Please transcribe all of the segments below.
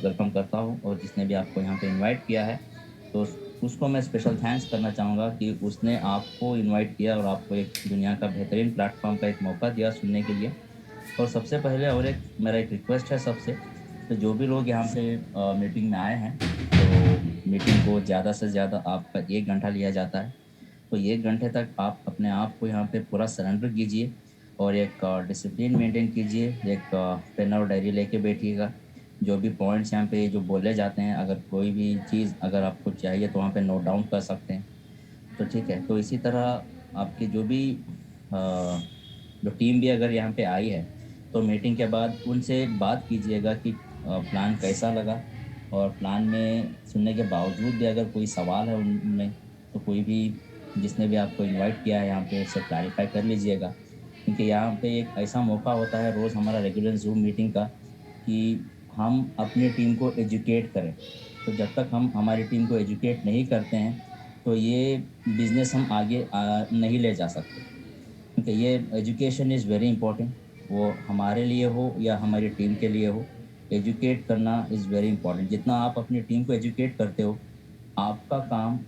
Welcome करता हूँ और जिसने भी आपको यहाँ पे इनवाइट किया है तो उसको मैं स्पेशल थैंक्स करना चाहूँगा कि उसने आपको इनवाइट किया और आपको एक दुनिया का बेहतरीन प्लेटफॉर्म का एक मौका दिया सुनने के लिए। और सबसे पहले और एक मेरा एक रिक्वेस्ट है सबसे, तो जो भी लोग यहाँ पे मीटिंग में आए हैं, तो मीटिंग को ज़्यादा से ज़्यादा आपका 1 घंटा लिया जाता है। तो 1 घंटे तक आप अपने आप को यहाँ पे पूरा सरेंडर कीजिए और एक डिसिप्लिन मेंटेन कीजिए। एक पेन और डायरी लेके बैठिएगा। जो भी पॉइंट्स यहाँ पे जो बोले जाते हैं, अगर कोई भी चीज़ अगर आपको चाहिए तो वहाँ पे नोट डाउन कर सकते हैं। तो ठीक है, तो इसी तरह आपकी जो भी जो टीम भी अगर यहाँ पे आई है, तो मीटिंग के बाद उनसे बात कीजिएगा कि प्लान कैसा लगा। और प्लान में सुनने के बावजूद भी अगर कोई सवाल है उनमें, तो कोई भी जिसने भी आपको इनवाइट किया है यहाँ पे उससे क्लैरिफाई कर लीजिएगा। क्योंकि यहाँ पे एक ऐसा मौका होता है रोज़ हमारा रेगुलर ज़ूम मीटिंग का, कि हम अपनी टीम को एजुकेट करें। तो जब तक हम हमारी टीम को एजुकेट नहीं करते हैं, तो ये बिज़नेस हम आगे नहीं ले जा सकते। क्योंकि ये एजुकेशन इज़ वेरी इंपॉर्टेंट। वो हमारे लिए हो या हमारी टीम के लिए हो, एजुकेट करना इज़ वेरी इंपॉर्टेंट। जितना आप अपनी टीम को एजुकेट करते हो, आपका काम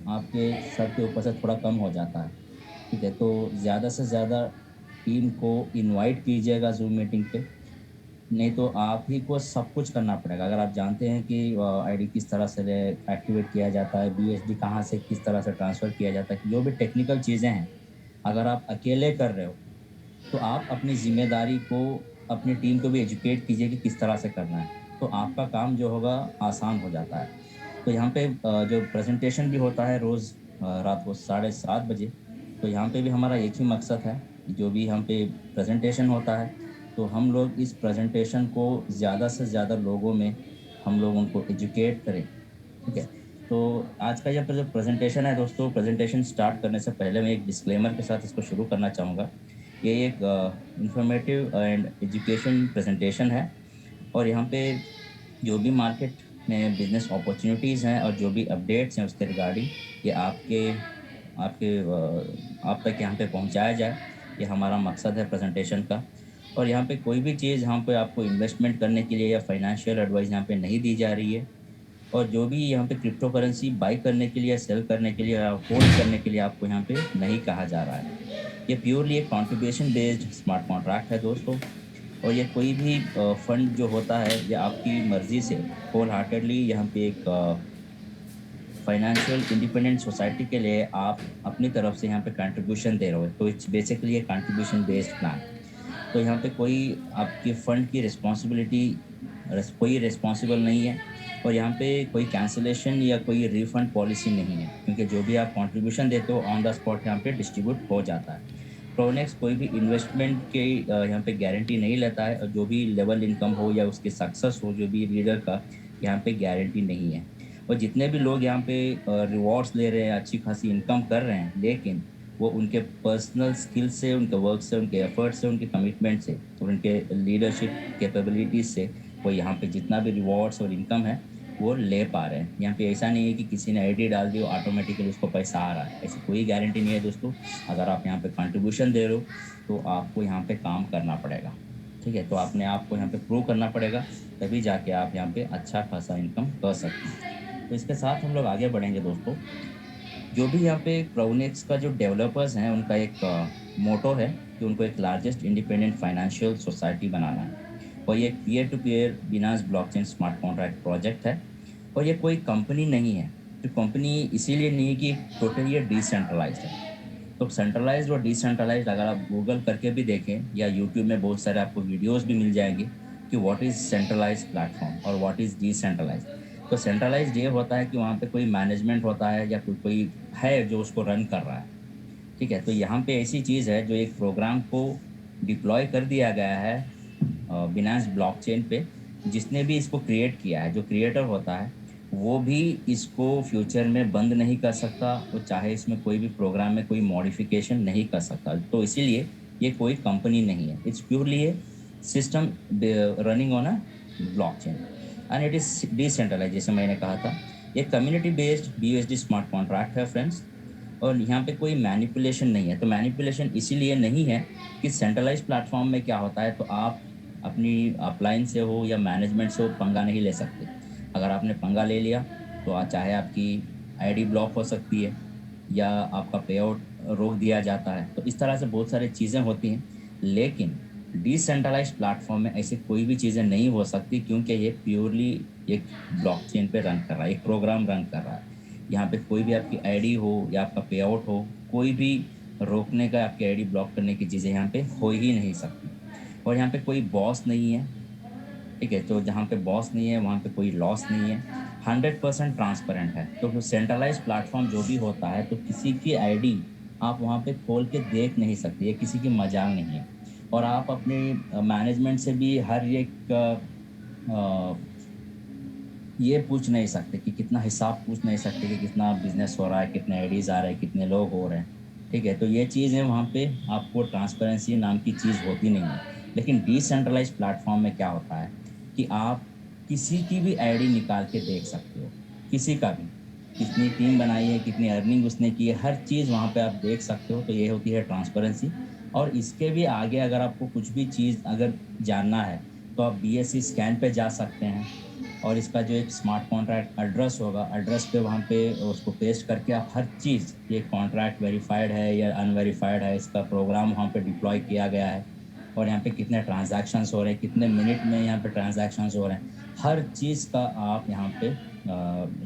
आपके सर के ऊपर से थोड़ा कम हो जाता है। ठीक है, तो ज़्यादा से ज़्यादा टीम को इनवाइट कीजिएगा ज़ूम मीटिंग पे। नहीं तो आप ही को सब कुछ करना पड़ेगा। अगर आप जानते हैं कि आईडी किस तरह से एक्टिवेट किया जाता है, बीएसडी कहाँ से किस तरह से ट्रांसफ़र किया जाता है, जो भी टेक्निकल चीज़ें हैं, अगर आप अकेले कर रहे हो, तो आप अपनी ज़िम्मेदारी को अपनी टीम को भी एजुकेट कीजिए कि किस तरह से करना है। तो आपका काम जो होगा आसान हो जाता है। तो यहाँ पे जो प्रेज़ेंटेशन भी होता है रोज़ रात को 7:30 बजे, तो यहाँ पे भी हमारा एक ही मकसद है, जो भी यहाँ पे प्रेज़ेंटेशन होता है, तो हम लोग इस प्रेज़ेंटेशन को ज़्यादा से ज़्यादा लोगों में हम लोग उनको एजुकेट करें। ठीक है? तो आज का ये जो प्रेज़ेंटेशन है दोस्तों, प्रेज़ेंटेशन स्टार्ट करने से पहले मैं एक डिस्क्लेमर के साथ इसको शुरू करना चाहूँगा। ये एक इन्फॉर्मेटिव एंड एजुकेशन प्रेज़ेंटेशन है और यहाँ पे जो भी मार्केट में बिज़नेस अपॉर्च्युनिटीज़ हैं और जो भी अपडेट्स हैं उसके रिगार्डिंग, ये आपके आपके आप तक यहाँ पे पहुँचाया जाए, ये हमारा मकसद है प्रेज़ेंटेशन का। और यहाँ पे कोई भी चीज़ यहाँ पे आपको इन्वेस्टमेंट करने के लिए या फाइनेंशियल एडवाइस यहाँ पे नहीं दी जा रही है। और जो भी यहाँ पे क्रिप्टो करेंसी बाय करने के लिए या सेल करने के लिए या होल्ड करने के लिए आपको यहाँ पे नहीं कहा जा रहा है। ये प्योरली एक कंट्रीब्यूशन बेस्ड स्मार्ट कॉन्ट्रैक्ट है दोस्तों। और ये कोई भी फंड जो होता है, ये आपकी मर्ज़ी से होल हार्टेडली यहाँ पे एक फाइनेंशियल इंडिपेंडेंट सोसाइटी के लिए आप अपनी तरफ से यहाँ पे कंट्रीब्यूशन दे रहे हो। तो it's basically A contribution based plan. तो यहाँ पे कोई आपकी फंड की रिस्पॉन्सिबिलिटी कोई रिस्पॉन्सिबल नहीं है। और यहाँ पे कोई कैंसलेशन या कोई रिफंड पॉलिसी नहीं है, क्योंकि जो भी आप कंट्रीब्यूशन देते हो ऑन द स्पॉट यहाँ पे डिस्ट्रीब्यूट हो जाता है। प्रोनेक्स कोई भी इन्वेस्टमेंट के यहाँ पे गारंटी नहीं लेता है, और जो भी लेवल इनकम हो या उसकी सक्सेस हो जो भी लीडर का, यहाँ पे गारंटी नहीं है। और जितने भी लोग यहाँ पे रिवॉर्ड्स ले रहे हैं, अच्छी खासी इनकम कर रहे हैं, लेकिन वो उनके पर्सनल स्किल से, उनके वर्क से, उनके एफर्ट से, उनके कमिटमेंट से और उनके लीडरशिप कैपेबिलिटीज़ से वो यहाँ पे जितना भी रिवॉर्ड्स और इनकम है वो ले पा रहे हैं। यहाँ पे ऐसा नहीं है कि किसी ने आईडी डाल दी और ऑटोमेटिकली उसको पैसा आ रहा है, ऐसी कोई गारंटी नहीं है दोस्तों। अगर आप यहाँ पे कंट्रीब्यूशन दे रहे हो, तो आपको यहाँ पे काम करना पड़ेगा। ठीक है, तो आपने आपको यहाँ पे प्रूव करना पड़ेगा, तभी जाके आप यहाँ पे अच्छा खासा इनकम कर सकते हैं। तो इसके साथ हम लोग आगे बढ़ेंगे दोस्तों। जो भी यहाँ पे क्राउनेक्स का जो डेवलपर्स हैं, उनका एक मोटो है कि उनको एक लार्जेस्ट इंडिपेंडेंट फाइनेंशियल सोसाइटी बनाना है। और ये एक पीयर टू पीयर बिनास ब्लॉकचेन स्मार्ट कॉन्ट्रैक्ट प्रोजेक्ट है। और ये कोई कंपनी नहीं है। तो कंपनी इसीलिए नहीं है कि टोटली ये डिसेंट्रलाइज्ड है। तो सेंट्रलाइज्ड और डिसेंट्रलाइज्ड अगर आप गूगल करके भी देखें या यूट्यूब में बहुत सारे आपको वीडियोस भी मिल जाएंगे कि व्हाट इज़ सेंट्रलाइज्ड प्लेटफॉर्म और व्हाट इज़ डिसेंट्रलाइज्ड। तो सेंट्रलाइज्ड ये होता है कि वहाँ पे कोई मैनेजमेंट होता है या कोई कोई है जो उसको रन कर रहा है। ठीक है, तो यहाँ पे ऐसी चीज़ है जो एक प्रोग्राम को डिप्लॉय कर दिया गया है बिनांस ब्लॉकचेन पे। जिसने भी इसको क्रिएट किया है, जो क्रिएटर होता है, वो भी इसको फ्यूचर में बंद नहीं कर सकता। वो चाहे इसमें कोई भी प्रोग्राम में कोई मॉडिफिकेशन नहीं कर सकता। तो इसीलिए ये कोई कंपनी नहीं है, it's purely a system running on a blockchain and it is decentralize. जैसे मैंने कहा था, ये community based BUSD smart contract है फ्रेंड्स। और यहाँ पे कोई मैनिपुलेशन नहीं है। तो मैनिपुलेशन इसीलिए नहीं है कि सेंट्रलाइज प्लेटफॉर्म में क्या होता है, तो आप अपनी अपलाइन से हो या मैनेजमेंट से हो पंगा नहीं ले सकते। अगर आपने पंगा ले लिया तो चाहे आपकी आईडी ब्लॉक हो सकती है या आपका पे आउट रोक दिया जाता है। तो इस तरह से बहुत सारी चीज़ें होती हैं, लेकिन डिसेंट्रलाइज्ड प्लेटफॉर्म में ऐसी कोई भी चीज़ें नहीं हो सकती, क्योंकि ये प्योरली एक ब्लॉकचेन पे रन कर रहा है, एक प्रोग्राम रन कर रहा है। यहाँ पे कोई भी आपकी आईडी हो या आपका पे आउट हो, कोई भी रोकने का, आपकी आईडी ब्लॉक करने की चीज़ें यहाँ पे हो ही नहीं सकती। और यहाँ पे कोई बॉस नहीं है, ठीक है? तो जहाँ पे बॉस नहीं है वहाँ पे कोई लॉस नहीं है, 100% ट्रांसपेरेंट है। तो सेंट्रलाइज्ड प्लेटफॉर्म जो भी होता है, तो किसी की आईडी आप वहाँ पे खोल के देख नहीं सकते, ये किसी की मजाल नहीं है। और आप अपने मैनेजमेंट से भी हर एक ये पूछ नहीं सकते कि कितना हिसाब पूछ नहीं सकते कि कितना बिजनेस हो रहा है, कितने आईडीज आ रहे हैं, कितने लोग हो रहे हैं, ठीक है? तो ये चीज़ें वहाँ पे आपको ट्रांसपेरेंसी नाम की चीज़ होती नहीं है। लेकिन डिसेंट्रलाइज्ड प्लेटफॉर्म में क्या होता है कि आप किसी की भी आईडी निकाल के देख सकते हो, किसी का भी, कितनी टीम बनाई है, कितनी अर्निंग उसने की है, हर चीज़ वहाँ पे आप देख सकते हो। तो ये होती है ट्रांसपेरेंसी। और इसके भी आगे अगर आपको कुछ भी चीज़ अगर जानना है, तो आप बीएससी स्कैन पे जा सकते हैं, और इसका जो एक स्मार्ट कॉन्ट्रैक्ट एड्रेस होगा, एड्रेस पे वहाँ पे उसको पेस्ट करके आप हर चीज़, ये कॉन्ट्रैक्ट वेरीफाइड है या अनवेरीफाइड है, इसका प्रोग्राम वहाँ पे डिप्लॉय किया गया है, और यहाँ पे कितने ट्रांजैक्शंस हो रहे हैं, कितने मिनट में यहाँ पे ट्रांजैक्शंस हो रहे हैं, हर चीज़ का आप यहाँ पे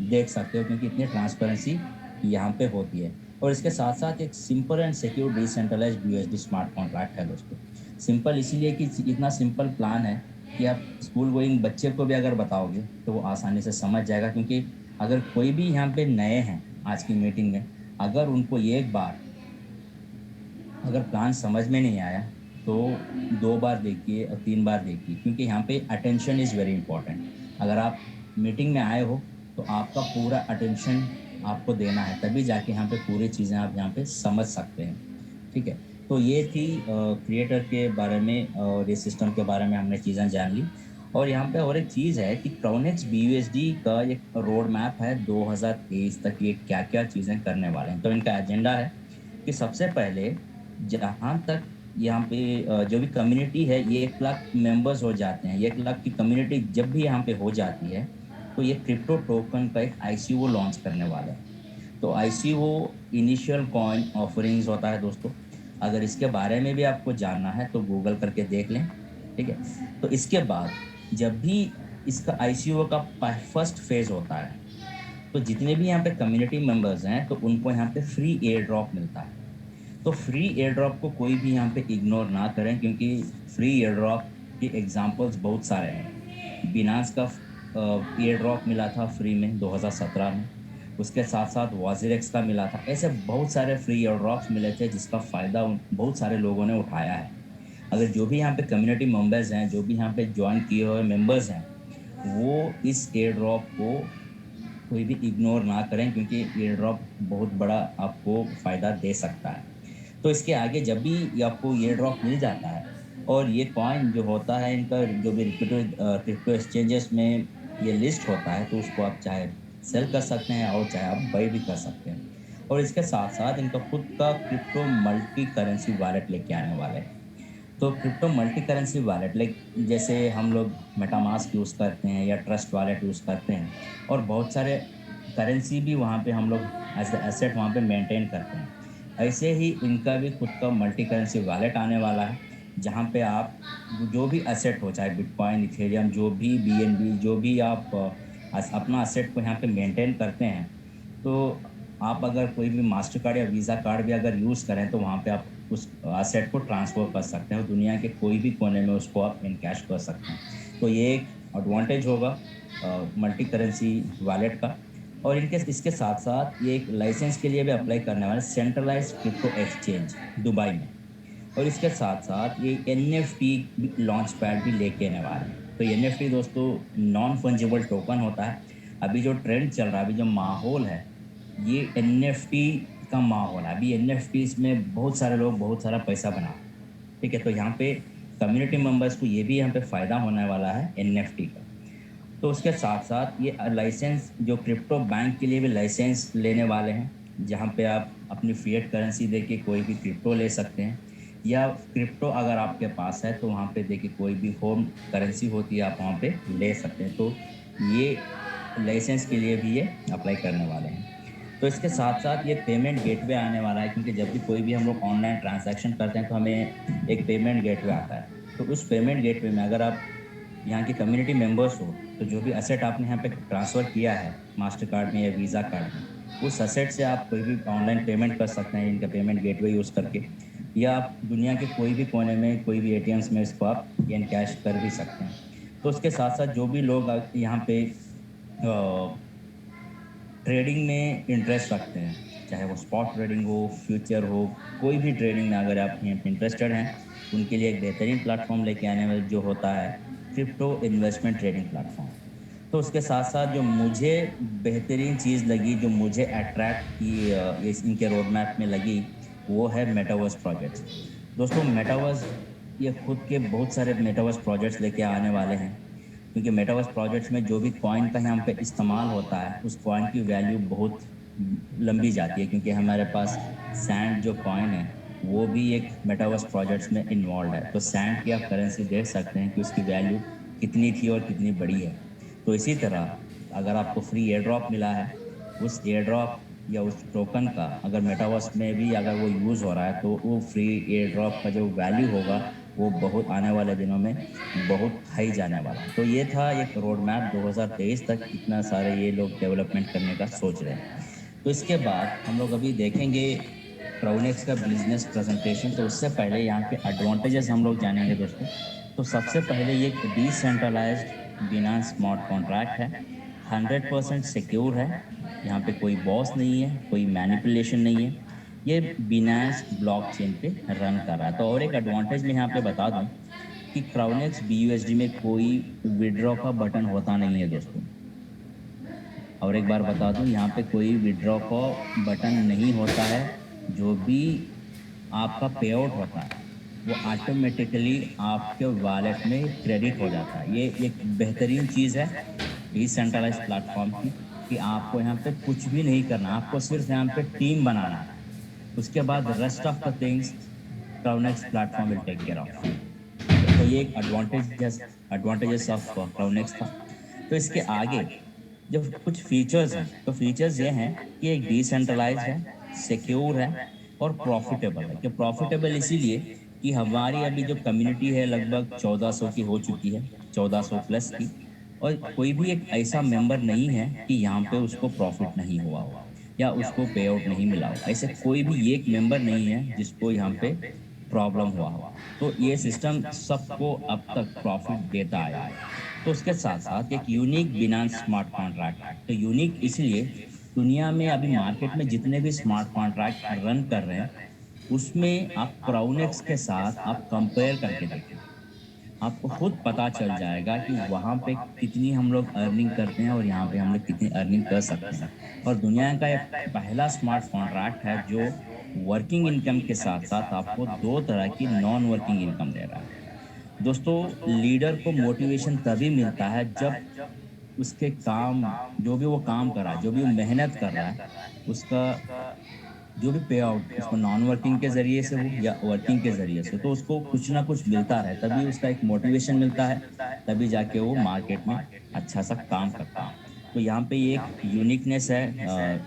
देख सकते हो, क्योंकि इतनी ट्रांसपेरेंसी यहाँ पे होती है। और इसके साथ साथ एक simple and secure decentralized USD smart contract है दोस्तों। सिंपल इसीलिए कि इतना सिंपल प्लान है कि आप स्कूल गोइंग बच्चे को भी अगर बताओगे तो वो आसानी से समझ जाएगा। क्योंकि अगर कोई भी यहाँ पे नए हैं आज की मीटिंग में, अगर उनको ये एक बार अगर प्लान समझ में नहीं आया, तो 2 बार देखिए और 3 बार देखिए, क्योंकि यहाँ pay attention is very important. अगर आप मीटिंग में आए हो तो आपका पूरा अटेंशन आपको देना है, तभी जाके यहाँ पे पूरी चीज़ें आप यहाँ पे समझ सकते हैं, ठीक है? तो ये थी क्रिएटर के बारे में और ये सिस्टम के बारे में हमने चीज़ें जान ली। और यहाँ पे और एक चीज़ है कि क्राउनेक्स बीयूएसडी का एक रोड मैप है 2023 तक, ये क्या-क्या चीज़ें करने वाले हैं। तो इनका एजेंडा है कि सबसे पहले, जहाँ तक यहाँ पे जो भी कम्युनिटी है, ये 1 लाख मेंबर्स हो जाते हैं, 1 लाख की कम्युनिटी जब भी यहाँ पे हो जाती है, तो ये क्रिप्टो टोकन का एक आईसीओ लॉन्च करने वाला है। तो आईसीओ इनिशियल कॉइन ऑफरिंग्स होता है दोस्तों। अगर इसके बारे में भी आपको जानना है तो गूगल करके देख लें, ठीक है? तो इसके बाद जब भी इसका आईसीओ का फर्स्ट फेज़ होता है, तो जितने भी यहाँ पे कम्युनिटी मेंबर्स हैं, तो उनको यहाँ पे फ्री एयर ड्रॉप मिलता है। तो फ्री एयर ड्रॉप को कोई भी यहाँ पे इग्नोर ना करें, क्योंकि फ्री एयर ड्रॉप के एग्जांपल्स बहुत सारे हैं। बिनांस का एयर ड्रॉप मिला था फ्री में 2017 में, उसके साथ साथ वाजिरेक्स का मिला था। ऐसे बहुत सारे फ्री एयर ड्रॉप्स मिले थे जिसका फ़ायदा बहुत सारे लोगों ने उठाया है। अगर जो भी यहाँ पे कम्युनिटी मेंबर्स हैं, जो भी यहाँ पे ज्वाइन किए हुए मेंबर्स हैं, वो इस एयर ड्रॉप को कोई भी इग्नोर ना करें, क्योंकि एयर ड्रॉप बहुत बड़ा आपको फ़ायदा दे सकता है। तो इसके आगे जब भी ये आपको एयर ड्रॉप मिल जाता है, और ये कॉइन जो होता है, इनका जो भी क्रिप्टो एक्सचेंजेस में ये लिस्ट होता है, तो उसको आप चाहे सेल कर सकते हैं और चाहे आप बाई भी कर सकते हैं। और इसके साथ साथ इनका खुद का क्रिप्टो मल्टी करेंसी वॉलेट लेके आने वाले हैं। तो crypto multi currency wallet, like जैसे हम लोग मेटामास्क यूज़ करते हैं या ट्रस्ट वॉलेट यूज़ करते हैं, और बहुत सारे करेंसी भी वहाँ पे हम लोग एज अ एसेट वहाँ पे मेंटेन करते हैं। ऐसे ही इनका भी खुद का मल्टी करेंसी वॉलेट आने वाला है, जहाँ पे आप जो भी एसेट हो, चाहे बिटकॉइन, इथेरियम, जो भी बीएनबी, जो भी आप अपना एसेट को यहाँ पे मेंटेन करते हैं, तो आप अगर कोई भी मास्टर कार्ड या वीज़ा कार्ड भी अगर यूज़ करें, तो वहाँ पे आप उस एसेट को ट्रांसफ़र कर सकते हैं और दुनिया के कोई भी कोने में उसको आप इनकैश कर सकते हैं। तो ये एक एडवांटेज होगा मल्टी करेंसी वॉलेट का। और इनके इसके साथ-साथ ये एक लाइसेंस के लिए भी अप्लाई करने वाला है, सेंट्रलाइज्ड क्रिप्टो एक्सचेंज दुबई में। और इसके साथ-साथ ये एनएफटी लॉन्च पैड भी लेके आने वाले हैं। तो एनएफटी दोस्तों नॉन फंजिबल टोकन होता है। अभी जो ट्रेंड चल रहा है, अभी जो माहौल है, ये एनएफटी का माहौल है। अभी एनएफटीज़ में बहुत सारे लोग बहुत सारा पैसा बना रहे हैं, ठीक है? तो यहाँ पे कम्युनिटी मेंबर्स को ये भी यहाँ पे फ़ायदा होने वाला है एनएफटी का। तो उसके साथ-साथ ये लाइसेंस जो क्रिप्टो बैंक के लिए भी लाइसेंस लेने वाले हैं, जहाँ पे आप अपनी फ़िएट करेंसी देके कोई भी क्रिप्टो ले सकते हैं। या क्रिप्टो अगर आपके पास है तो वहाँ पे देखिए कोई भी होम करेंसी होती है, आप वहाँ पे ले सकते हैं। तो ये लाइसेंस के लिए भी ये अप्लाई करने वाले हैं। तो इसके साथ-साथ ये पेमेंट गेटवे आने वाला है, क्योंकि जब भी कोई भी हम लोग ऑनलाइन ट्रांज़ैक्शन करते हैं तो हमें एक पेमेंट गेटवे आता है। तो उस पेमेंट गेटवे में अगर आप यहाँ के कम्युनिटी मेंबर्स हो, तो जो भी एसेट आपने यहाँ पे ट्रांसफ़र किया है मास्टर कार्ड में या वीज़ा कार्ड में, उस एसेट से आप कोई भी ऑनलाइन पेमेंट कर सकते हैं इनका पेमेंट गेटवे यूज़ करके, या आप दुनिया के कोई भी कोने में कोई भी एटीएम्स में इसको आप इन कैश कर भी सकते हैं। तो उसके साथ-साथ जो भी लोग यहाँ पे ट्रेडिंग में इंटरेस्ट रखते हैं, चाहे वो स्पॉट ट्रेडिंग हो, फ्यूचर हो, कोई भी ट्रेडिंग में अगर आप यहाँ पे इंटरेस्टेड हैं, उनके लिए एक बेहतरीन प्लेटफ़ॉर्म लेके आने वाला जो होता है क्रिप्टो इन्वेस्टमेंट ट्रेडिंग प्लेटफ़ॉर्म। तो उसके साथ-साथ जो मुझे बेहतरीन चीज़ लगी, जो मुझे अट्रैक्ट की इस इनके रोड मैप में लगी, वो है मेटावर्स प्रोजेक्ट्स। दोस्तों मेटावर्स ये खुद के बहुत सारे मेटावर्स प्रोजेक्ट्स लेके आने वाले हैं। क्योंकि मेटावर्स प्रोजेक्ट्स में जो भी कॉइन का यहाँ पे इस्तेमाल होता है, उस कॉइन की वैल्यू बहुत लंबी जाती है, क्योंकि हमारे पास सैंड जो कॉइन है, वो भी एक मेटावर्स प्रोजेक्ट्स में इन्वॉल्व है। तो सैंड की आप करेंसी देख सकते हैं कि उसकी वैल्यू कितनी थी और कितनी बड़ी है। तो इसी तरह अगर आपको फ्री एयर ड्रॉप मिला है, उस एयर ड्रॉप या उस टोकन का अगर मेटावर्स में भी अगर वो यूज़ हो रहा है, तो वो फ्री एयर ड्रॉप का जो वैल्यू होगा, वो बहुत आने वाले दिनों में बहुत हाई जाने वाला है। तो ये था एक रोड मैप 2023 तक, इतना सारे ये लोग डेवलपमेंट करने का सोच रहे हैं। तो इसके बाद हम लोग अभी देखेंगे क्राउनेक्स का बिज़नेस प्रेज़ेंटेशन। तो उससे पहले यहाँ के एडवांटेजेस हम लोग जानेंगे दोस्तों। तो सबसे पहले ये एक डिसेंट्रलाइज़्ड बिनांस स्मार्ट कॉन्ट्रैक्ट है, 100% सिक्योर है, यहाँ पे कोई बॉस नहीं है, कोई मैनिपुलेशन नहीं है, ये बिनांस ब्लॉकचेन पे रन कर रहा है। तो और एक एडवांटेज मैं यहाँ पे बता दूँ कि क्राउनेक्स बीयूएसडी में कोई विथड्रॉ का बटन होता नहीं है दोस्तों। और एक बार बता दूं, यहाँ पे कोई विथड्रॉ का बटन नहीं होता है। जो भी आपका पे आउट होता है, वो ऑटोमेटिकली आपके वॉलेट में क्रेडिट हो जाता है। ये एक बेहतरीन चीज़ है डिसेंट्रलाइज प्लेटफॉर्म की, कि आपको यहाँ पे कुछ भी नहीं करना, आपको सिर्फ यहाँ पे टीम बनाना है। उसके बाद rest of the things Crownex platform will take care of. तो ये एक एडवांटेजेस ऑफ क्राउनेक्स था। तो इसके आगे जो कुछ फीचर्स हैं, तो फीचर्स ये हैं कि एक डिसेंट्रलाइज्ड है, सिक्योर है और प्रॉफिटेबल है। कि प्रॉफिटेबल इसीलिए कि हमारी अभी जो कम्युनिटी है लगभग 1400 की हो चुकी है, 1400 प्लस की, और कोई भी एक ऐसा मेंबर नहीं है कि यहाँ पे उसको प्रॉफिट नहीं हुआ हो या उसको पे आउट नहीं मिला हो। ऐसे कोई भी एक मेंबर नहीं है जिसको यहाँ पे प्रॉब्लम हुआ हो। तो ये सिस्टम सबको अब तक प्रॉफिट देता आया है। तो उसके साथ-साथ एक यूनिक बिनांस स्मार्ट कॉन्ट्रैक्ट है। तो यूनिक इसलिए, दुनिया में अभी मार्केट में जितने भी स्मार्ट कॉन्ट्रैक्ट रन कर रहे हैं, उसमें आप क्राउनेक्स के साथ आप कंपेयर करके देखिए। आपको खुद पता चल जाएगा कि वहाँ पे कितनी हम लोग अर्निंग करते हैं और यहाँ पे हम लोग कितनी अर्निंग कर सकते हैं। और दुनिया का ये पहला स्मार्ट कॉन्ट्रैक्ट है जो वर्किंग इनकम के साथ-साथ आपको 2 तरह की नॉन वर्किंग इनकम दे रहा है। दोस्तों, लीडर को मोटिवेशन तभी मिलता है जब उसके काम, जो भी वो काम कर रहा है, जो भी वो मेहनत कर रहा है, उसका जो भी पे आउट उसको नॉन वर्किंग के ज़रिए से हो या वर्किंग के ज़रिए से, तो उसको कुछ ना कुछ मिलता है, तभी उसका एक मोटिवेशन मिलता है, तभी जाके वो मार्केट में अच्छा-सा काम करता है। तो यहाँ पे ये एक यूनिकनेस है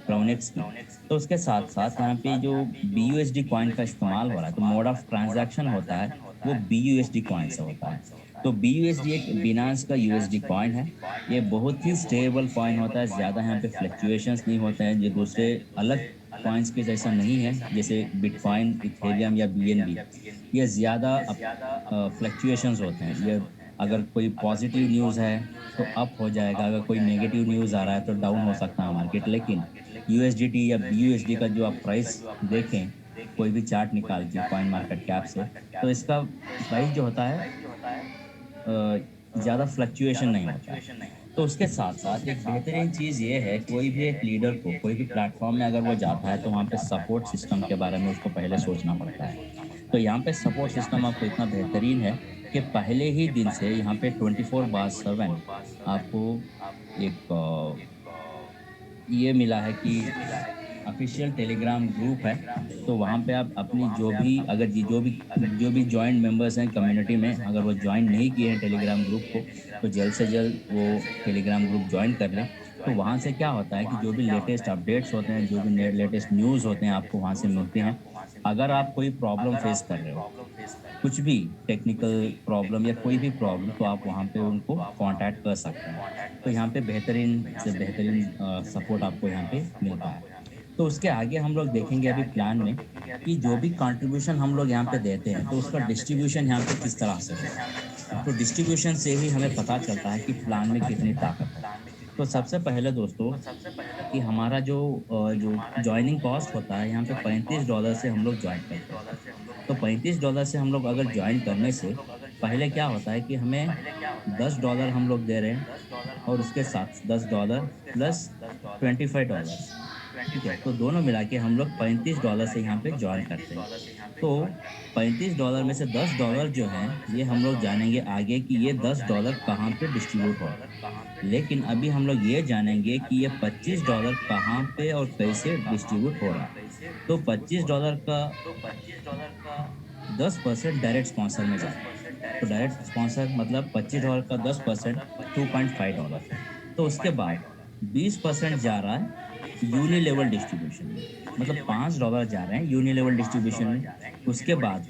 क्राउनेक्स की। तो उसके साथ-साथ यहाँ पे जो बीयूएसडी कॉइन का इस्तेमाल हो रहा है, तो मोड ऑफ ट्रांज़ैक्शन होता है, वो बीयूएसडी कॉइन से होता है। तो बीयूएसडी एक बिनांस का यूएसडी कॉइन है। ये बहुत ही स्टेबल कॉइन होता है, ज़्यादा यहाँ पे फ्लक्चुएशंस नहीं होते हैं, जो दूसरे अलग कॉइन्स के जैसा नहीं है, जैसे बिटकॉइन, इथेरियम या बीएनबी। ये ज़्यादा फ्लक्चुएशंस होते हैं। ये अगर कोई पॉजिटिव न्यूज़ है, तो अप हो जाएगा, अगर कोई नेगेटिव न्यूज़ आ रहा है, तो डाउन हो सकता है मार्केट। लेकिन यूएसडीटी या बीयूएसडी का जो आप प्राइस देखें, कोई भी चार्ट निकाल के कॉइन मार्केट कैप से, तो इसका प्राइस जो होता है ज़्यादा फ्लक्चुएशन नहीं होता है। तो उसके साथ-साथ एक बेहतरीन चीज़ ये है, कोई भी एक लीडर को कोई भी प्लेटफ़ॉर्म में अगर वो जाता है, तो वहाँ पे सपोर्ट सिस्टम के बारे में उसको पहले सोचना पड़ता है। तो यहाँ पे सपोर्ट सिस्टम आपको इतना बेहतरीन है कि पहले ही दिन से यहाँ पे 24/7 आपको एक ये मिला है कि ऑफिशियल टेलीग्राम ग्रुप है। तो वहाँ पे आप अपनी जो भी अगर जी जो भी जॉइंट मेंबर्स हैं कम्युनिटी में, अगर वो जॉइन नहीं किए हैं टेलीग्राम ग्रुप को, तो जल्द से जल्द वो टेलीग्राम ग्रुप जॉइन कर लें। तो वहाँ से क्या होता है कि जो भी लेटेस्ट अपडेट्स होते हैं, जो भी लेटेस्ट न्यूज़ होते हैं, आपको वहाँ से मिलते हैं। अगर आप कोई प्रॉब्लम फेस कर रहे हो, कुछ भी टेक्निकल प्रॉब्लम या कोई भी प्रॉब्लम, तो आप वहाँ पे उनको कांटेक्ट कर सकते हैं। तो यहाँ पे बेहतरीन से बेहतरीन सपोर्ट आपको यहाँ पे मिलता है। तो उसके आगे हम लोग देखेंगे अभी प्लान में कि जो भी कंट्रीब्यूशन हम लोग यहाँ पे देते हैं, तो उसका डिस्ट्रीब्यूशन यहाँ पे किस तरह से है। तो डिस्ट्रीब्यूशन से ही हमें पता चलता है कि प्लान में कितनी ताकत है। तो सबसे पहले दोस्तों कि हमारा जो जॉइनिंग कॉस्ट होता है यहाँ पे $35 से हम लोग ज्वाइन करते हैं। तो $35 से हम लोग अगर ज्वाइन करने से पहले क्या होता है कि हमें $10 हम लोग दे रहे हैं, और उसके साथ $10 प्लस $25, ठीक है? तो दोनों मिला के हम लोग $35 से यहाँ पे जॉइन करते हैं। तो $35 में से $10 जो हैं, ये हम लोग जानेंगे आगे कि ये $10 कहाँ पे डिस्ट्रीब्यूट हो रहा है। लेकिन अभी हम लोग ये जानेंगे कि ये $25 कहाँ पे और कैसे डिस्ट्रीब्यूट हो रहा है। तो $25 का 10% डायरेक्ट स्पॉन्सर में जा रहा है। तो डायरेक्ट स्पॉन्सर मतलब $25 का 10% $2.5। तो उसके बाद 20% जा रहा है यूनि लेवल डिस्ट्रीब्यूशन में, मतलब $5 जा रहे हैं यूनि लेवल डिस्ट्रीब्यूशन में। उसके बाद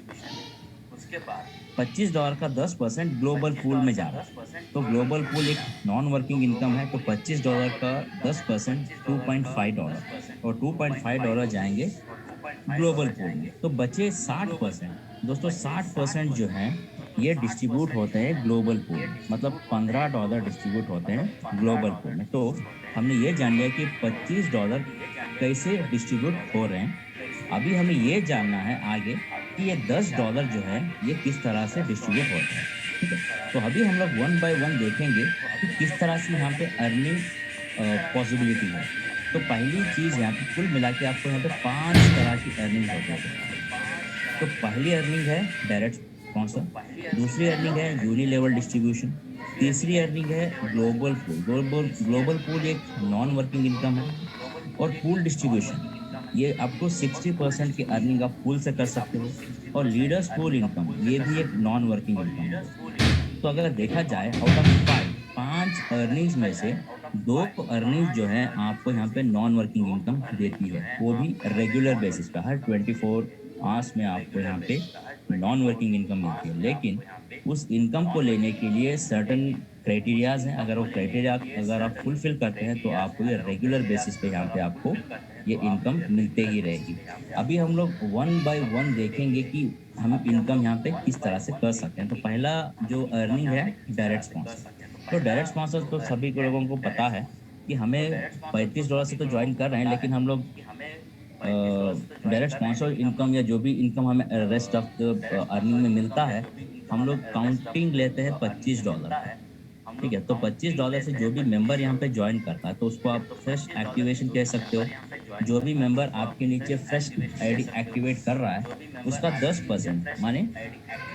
$25 का 10% ग्लोबल पूल में जा रहा है। तो ग्लोबल पूल एक नॉन वर्किंग इनकम है, तो $25 का 10% $2.5, और $2.5 जाएंगे ग्लोबल पूल में। तो बचे 60%। दोस्तों 60% जो हैं, ये डिस्ट्रीब्यूट होते हैं ग्लोबल पूल में, मतलब $15 डिस्ट्रीब्यूट होते हैं ग्लोबल पूल में। तो हमने ये जान लिया कि $25 कैसे डिस्ट्रीब्यूट हो रहे हैं। अभी हमें ये जानना है आगे कि ये $10 जो है, ये किस तरह से डिस्ट्रीब्यूट होते हैं, ठीक है? तो अभी हम लोग वन बाय वन देखेंगे कि किस तरह से यहाँ पे अर्निंग पॉसिबिलिटी है। तो पहली चीज़ यहाँ पे कुल मिला के आपको यहाँ पे 5 तरह की अर्निंग होती है दोस्तों। तो पहली अर्निंग है डायरेक्ट स्पॉन्सर, दूसरी अर्निंग है यूनि लेवल डिस्ट्रीब्यूशन, तीसरी अर्निंग है global pool. Global global pool एक नॉन वर्किंग इनकम है। और पूल डिस्ट्रीब्यूशन, ये अप टू 60% की अर्निंग आप पूल से कर सकते हो। और लीडर्स पूल इनकम, ये भी एक नॉन वर्किंग इनकम है दोस्तों। तो अगर देखा जाए आउट ऑफ 5 अर्निंग्स में से 2 अर्निंग्स जो है आपको यहाँ पे नॉन वर्किंग इनकम देती है, वो भी रेगुलर बेसिस पे हर 24 आवर्स में आपको यहाँ पे नॉन वर्किंग इनकम मिलती है। लेकिन उस इनकम को लेने के लिए सर्टेन क्राइटेरियाज हैं। अगर वो क्राइटेरिया अगर आप फुलफिल करते हैं, तो आपको ये रेगुलर बेसिस पे यहाँ पे आपको ये इनकम मिलते ही रहेगी। अभी हम लोग वन बाय वन देखेंगे कि हम इनकम यहाँ पे किस तरह से कर सकते हैं। तो पहला जो अर्निंग है डायरेक्ट स्पॉन्सर। तो डायरेक्ट स्पॉन्सर तो सभी को लोगों को पता है कि हमें $35 से तो ज्वाइन कर रहे हैं, लेकिन हम लोग डायरेक्ट स्पॉन्सर इनकम या जो भी इनकम हमें रेस्ट ऑफ द अर्निंग में मिलता है, हम लोग काउंटिंग लेते हैं $25 का, ठीक है? तो $25 से जो भी मेंबर यहाँ पे जॉइन करता है, तो उसको आप फ्रेश एक्टिवेशन कह सकते हो। जो भी मेंबर आपके नीचे फ्रेश आईडी एक्टिवेट कर रहा है, उसका 10% माने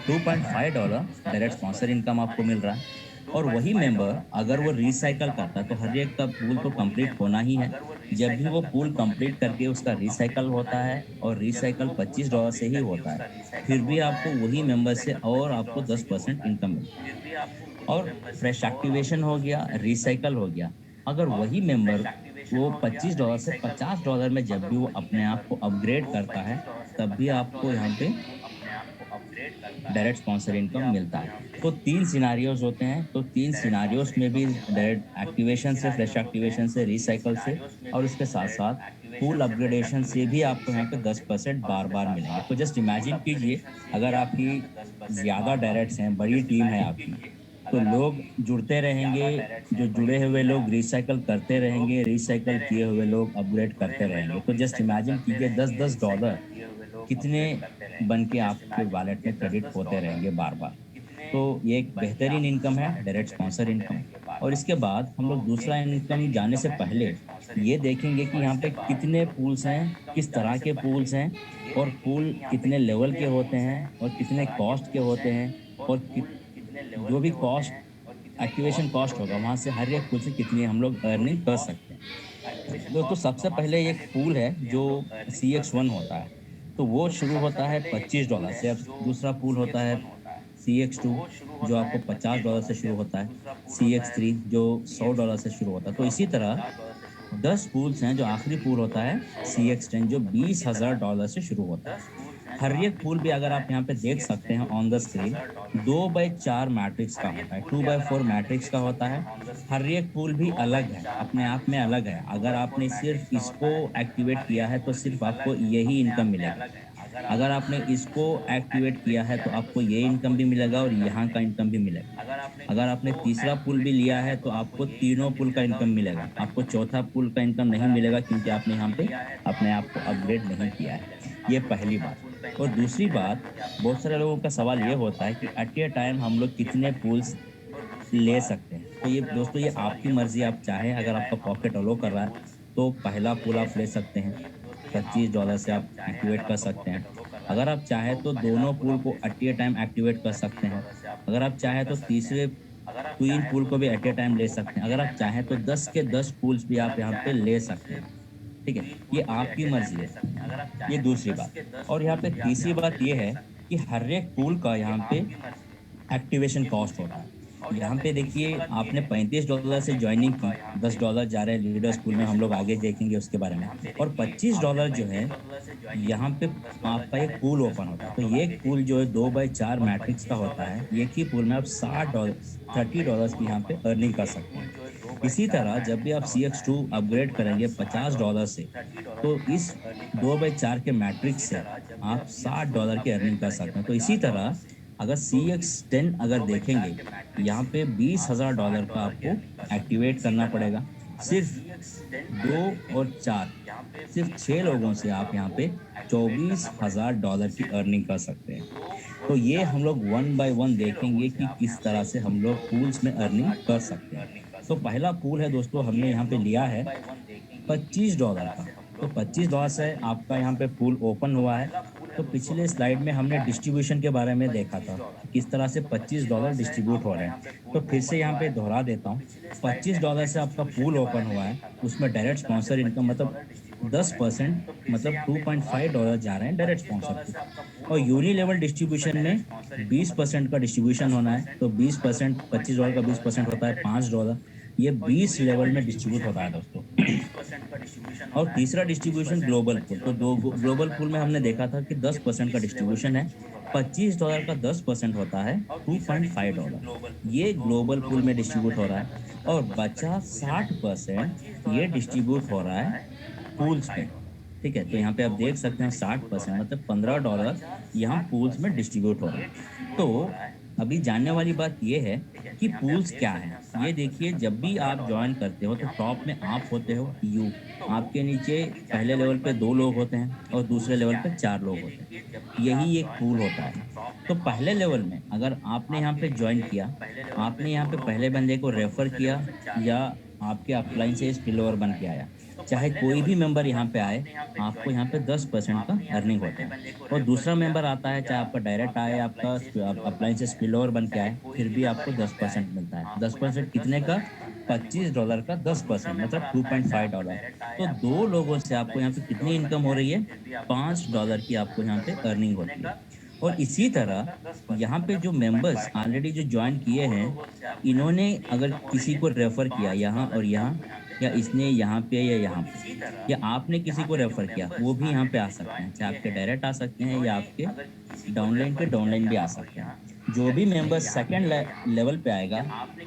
$2.5 डायरेक्ट स्पॉन्सर इनकम आपको मिल रहा है। और वही मेंबर अगर वो रिसाइकल करता है, तो हर एक का पूल तो कंप्लीट होना ही है। जब भी वो पूल कंप्लीट करके उसका रिसाइकल होता है, और रिसाइकल $25 से ही होता है, फिर भी आपको वही मेंबर से और आपको 10% इनकम मिलता है। और फ्रेश एक्टिवेशन हो गया, रिसाइकल हो गया। अगर वही मेंबर वो $25 से $50 में जब भी वो अपने आप को अपग्रेड करता है, तब भी आपको यहाँ पे डायरेक्ट स्पॉन्सर इनकम मिलता है। तो 3 सिनेरियोज़ होते हैं, तो 3 सिनेरियोज़ में भी डायरेक्ट एक्टिवेशन से, फ्रेश एक्टिवेशन से, रिसाइकल से, और उसके साथ-साथ पूल अपग्रेडेशन से भी आपको यहाँ पे 10% बार-बार मिलेंगे। तो जस्ट इमेजिन कीजिए, अगर आपकी ज़्यादा डायरेक्ट्स हैं, बड़ी टीम है आपकी, तो लोग जुड़ते रहेंगे, जो जुड़े हुए लोग रिसाइकल करते रहेंगे, रिसाइकल किए हुए लोग अपग्रेड करते रहेंगे। तो जस्ट इमेजिन कीजिए $10-10 कितने बन के आपके वॉलेट में क्रेडिट होते रहेंगे बार-बार। तो ये एक बेहतरीन इनकम है, डायरेक्ट स्पॉन्सर इनकम। और इसके बाद हम लोग दूसरा इनकम जाने से पहले ये देखेंगे कि यहाँ पे कितने पूल्स हैं, किस तरह के पूल्स हैं, और पूल कितने लेवल के होते हैं, और कितने कॉस्ट के होते हैं, और जो भी कॉस्ट एक्टिवेशन कॉस्ट होगा, वहाँ से हर एक पूल से कितनी हम लोग अर्निंग कर सकते हैं। दोस्तों सबसे पहले एक पूल है जो CX1 होता है, तो वो शुरू होता है $25 से। अब दूसरा पूल होता है CX2 जो आपको $50 से शुरू होता है, CX3 जो $100 से शुरू होता है। तो इसी तरह 10 पूल्स हैं, जो आखिरी पूल होता है CX10 जो $20,000 से शुरू होता है। हर एक पूल भी अगर आप यहाँ पे देख सकते हैं ऑन द स्क्रीन 2/4 मैट्रिक्स का होता है, 2/4 मैट्रिक्स का होता है। हर एक पूल भी अलग है, अपने आप में अलग है। अगर आपने सिर्फ इसको एक्टिवेट किया है तो सिर्फ आपको यही इनकम मिलेगा। अगर आपने इसको एक्टिवेट किया है तो आपको ये इनकम भी मिलेगा और यहाँ का इनकम भी मिलेगा। अगर आपने तीसरा पुल भी लिया है तो आपको तीनों पुल का इनकम मिलेगा। आपको चौथा पुल का इनकम नहीं मिलेगा क्योंकि आपने यहाँ पे अपने आप को अपग्रेड नहीं किया है। ये पहली बात। और दूसरी बात, बहुत सारे लोगों का सवाल ये होता है कि एट ए टाइम हम लोग कितने पूल्स ले सकते हैं। तो ये दोस्तों ये आपकी मर्ज़ी, आप चाहें अगर आपका पॉकेट अलो कर रहा है तो पहला पूल आप ले सकते हैं, $25 से आप एक्टिवेट कर सकते हैं। अगर आप चाहें तो दोनों पूल को एट ए टाइम एक्टिवेट कर सकते हैं। अगर आप चाहें तो तीसरे 3 पूल को भी एट ए टाइम ले सकते हैं। अगर आप चाहें तो 10 के 10 पूल्स भी आप यहाँ पे ले सकते हैं। ठीक है? ये आपकी मर्ज़ी है। ये दूसरी बात। और यहाँ पे तीसरी बात ये है कि हर एक पूल का यहाँ पे एक्टिवेशन कॉस्ट होता है। यहाँ पे देखिए आपने $35 से जॉइनिंग की, $10 जा रहे हैं लीडर स्कूल में, हम लोग आगे देखेंगे उसके बारे में। और $25 जो है यहाँ पे आपका एक पूल ओपन होता है। तो ये एक पूल जो है 2/4 मैट्रिक्स का होता है। एक ही पूल में आप $60 $30 की यहाँ पे अर्निंग कर सकते हैं। इसी तरह जब भी आप CX2 अपग्रेड करेंगे $50 से, तो इस 2/4 के मैट्रिक्स से आप $60 की अर्निंग कर सकते हैं। तो इसी तरह अगर CX10 अगर देखेंगे, यहाँ पे $20,000 का आपको एक्टिवेट करना पड़ेगा। सिर्फ 2 और 4, सिर्फ 6 लोगों से आप यहाँ पे $24,000 की अर्निंग कर सकते हैं। तो ये हम लोग वन बाय वन देखेंगे कि किस तरह से हम लोग पूल्स में अर्निंग कर सकते हैं। तो पहला पूल है दोस्तों, हमने यहाँ पे लिया है $25 का। तो $25 से आपका यहाँ पे पूल ओपन हुआ है। तो पिछले स्लाइड में हमने डिस्ट्रीब्यूशन के बारे में देखा था, किस तरह से $25 डिस्ट्रीब्यूट हो रहे हैं। तो फिर से यहाँ पे दोहरा देता हूँ, $25 से आपका पूल ओपन हुआ है, उसमें डायरेक्ट स्पॉन्सर इनकम मतलब 10% मतलब $2.5 जा रहे हैं डायरेक्ट स्पॉन्सर को। और यूनी लेवल डिस्ट्रीब्यूशन में 20% का डिस्ट्रीब्यूशन होना है। तो 20% $25 का 20% होता है $5। ये 20 लेवल में डिस्ट्रीब्यूट होता है दोस्तों। और तीसरा डिस्ट्रीब्यूशन ग्लोबल पूल। तो दो ग्लोबल पूल में हमने देखा था कि 10% का डिस्ट्रीब्यूशन है। $25 का 10% होता है $2.5। ये ग्लोबल पूल में डिस्ट्रीब्यूट हो रहा है। और बचा 60% ये डिस्ट्रीब्यूट हो रहा है पूल्स में। ठीक है? तो यहाँ पे आप देख सकते हैं 60% मतलब $15 यहाँ पूल्स में डिस्ट्रीब्यूट हो रहा है। तो अभी जानने वाली बात ये है कि पूल्स क्या है। ये देखिए, जब भी आप ज्वाइन करते हो तो टॉप में आप होते हो यू, आपके नीचे पहले लेवल पे 2 लोग होते हैं और दूसरे लेवल पे 4 लोग होते हैं। यही एक पूल होता है। तो पहले लेवल में अगर आपने यहाँ पे ज्वाइन किया, आपने यहाँ पे पहले बंदे को रेफर किया या आपके अपलाइन से स्पिलओवर बन के आया, चाहे कोई भी मेंबर यहाँ पे आए, आपको यहाँ पे 10% का अर्निंग होता है। और दूसरा मेंबर आता है, चाहे आपका डायरेक्ट आए, आपका अपलाइन से स्पिलओवर बन के आए, फिर भी आपको 10% मिलता है। 10% कितने का? $25 का 10% मतलब $2.5। तो 2 लोगों से आपको यहाँ पे कितनी इनकम हो रही है? $5 की आपको यहाँ पे अर्निंग होती है। और इसी तरह यहाँ पे जो मेंबर्स ऑलरेडी जो ज्वाइन किए हैं, इन्होंने अगर किसी को रेफर किया यहाँ और यहाँ, या इसने यहाँ पे या यहाँ पे, या आपने किसी को रेफर किया, वो भी यहाँ पे आ सकते हैं। चाहे आपके डायरेक्ट आ सकते हैं या आपके डाउनलाइन के डाउनलाइन भी आ सकते हैं। जो भी मेंबर सेकंड लेवल पे आएगा,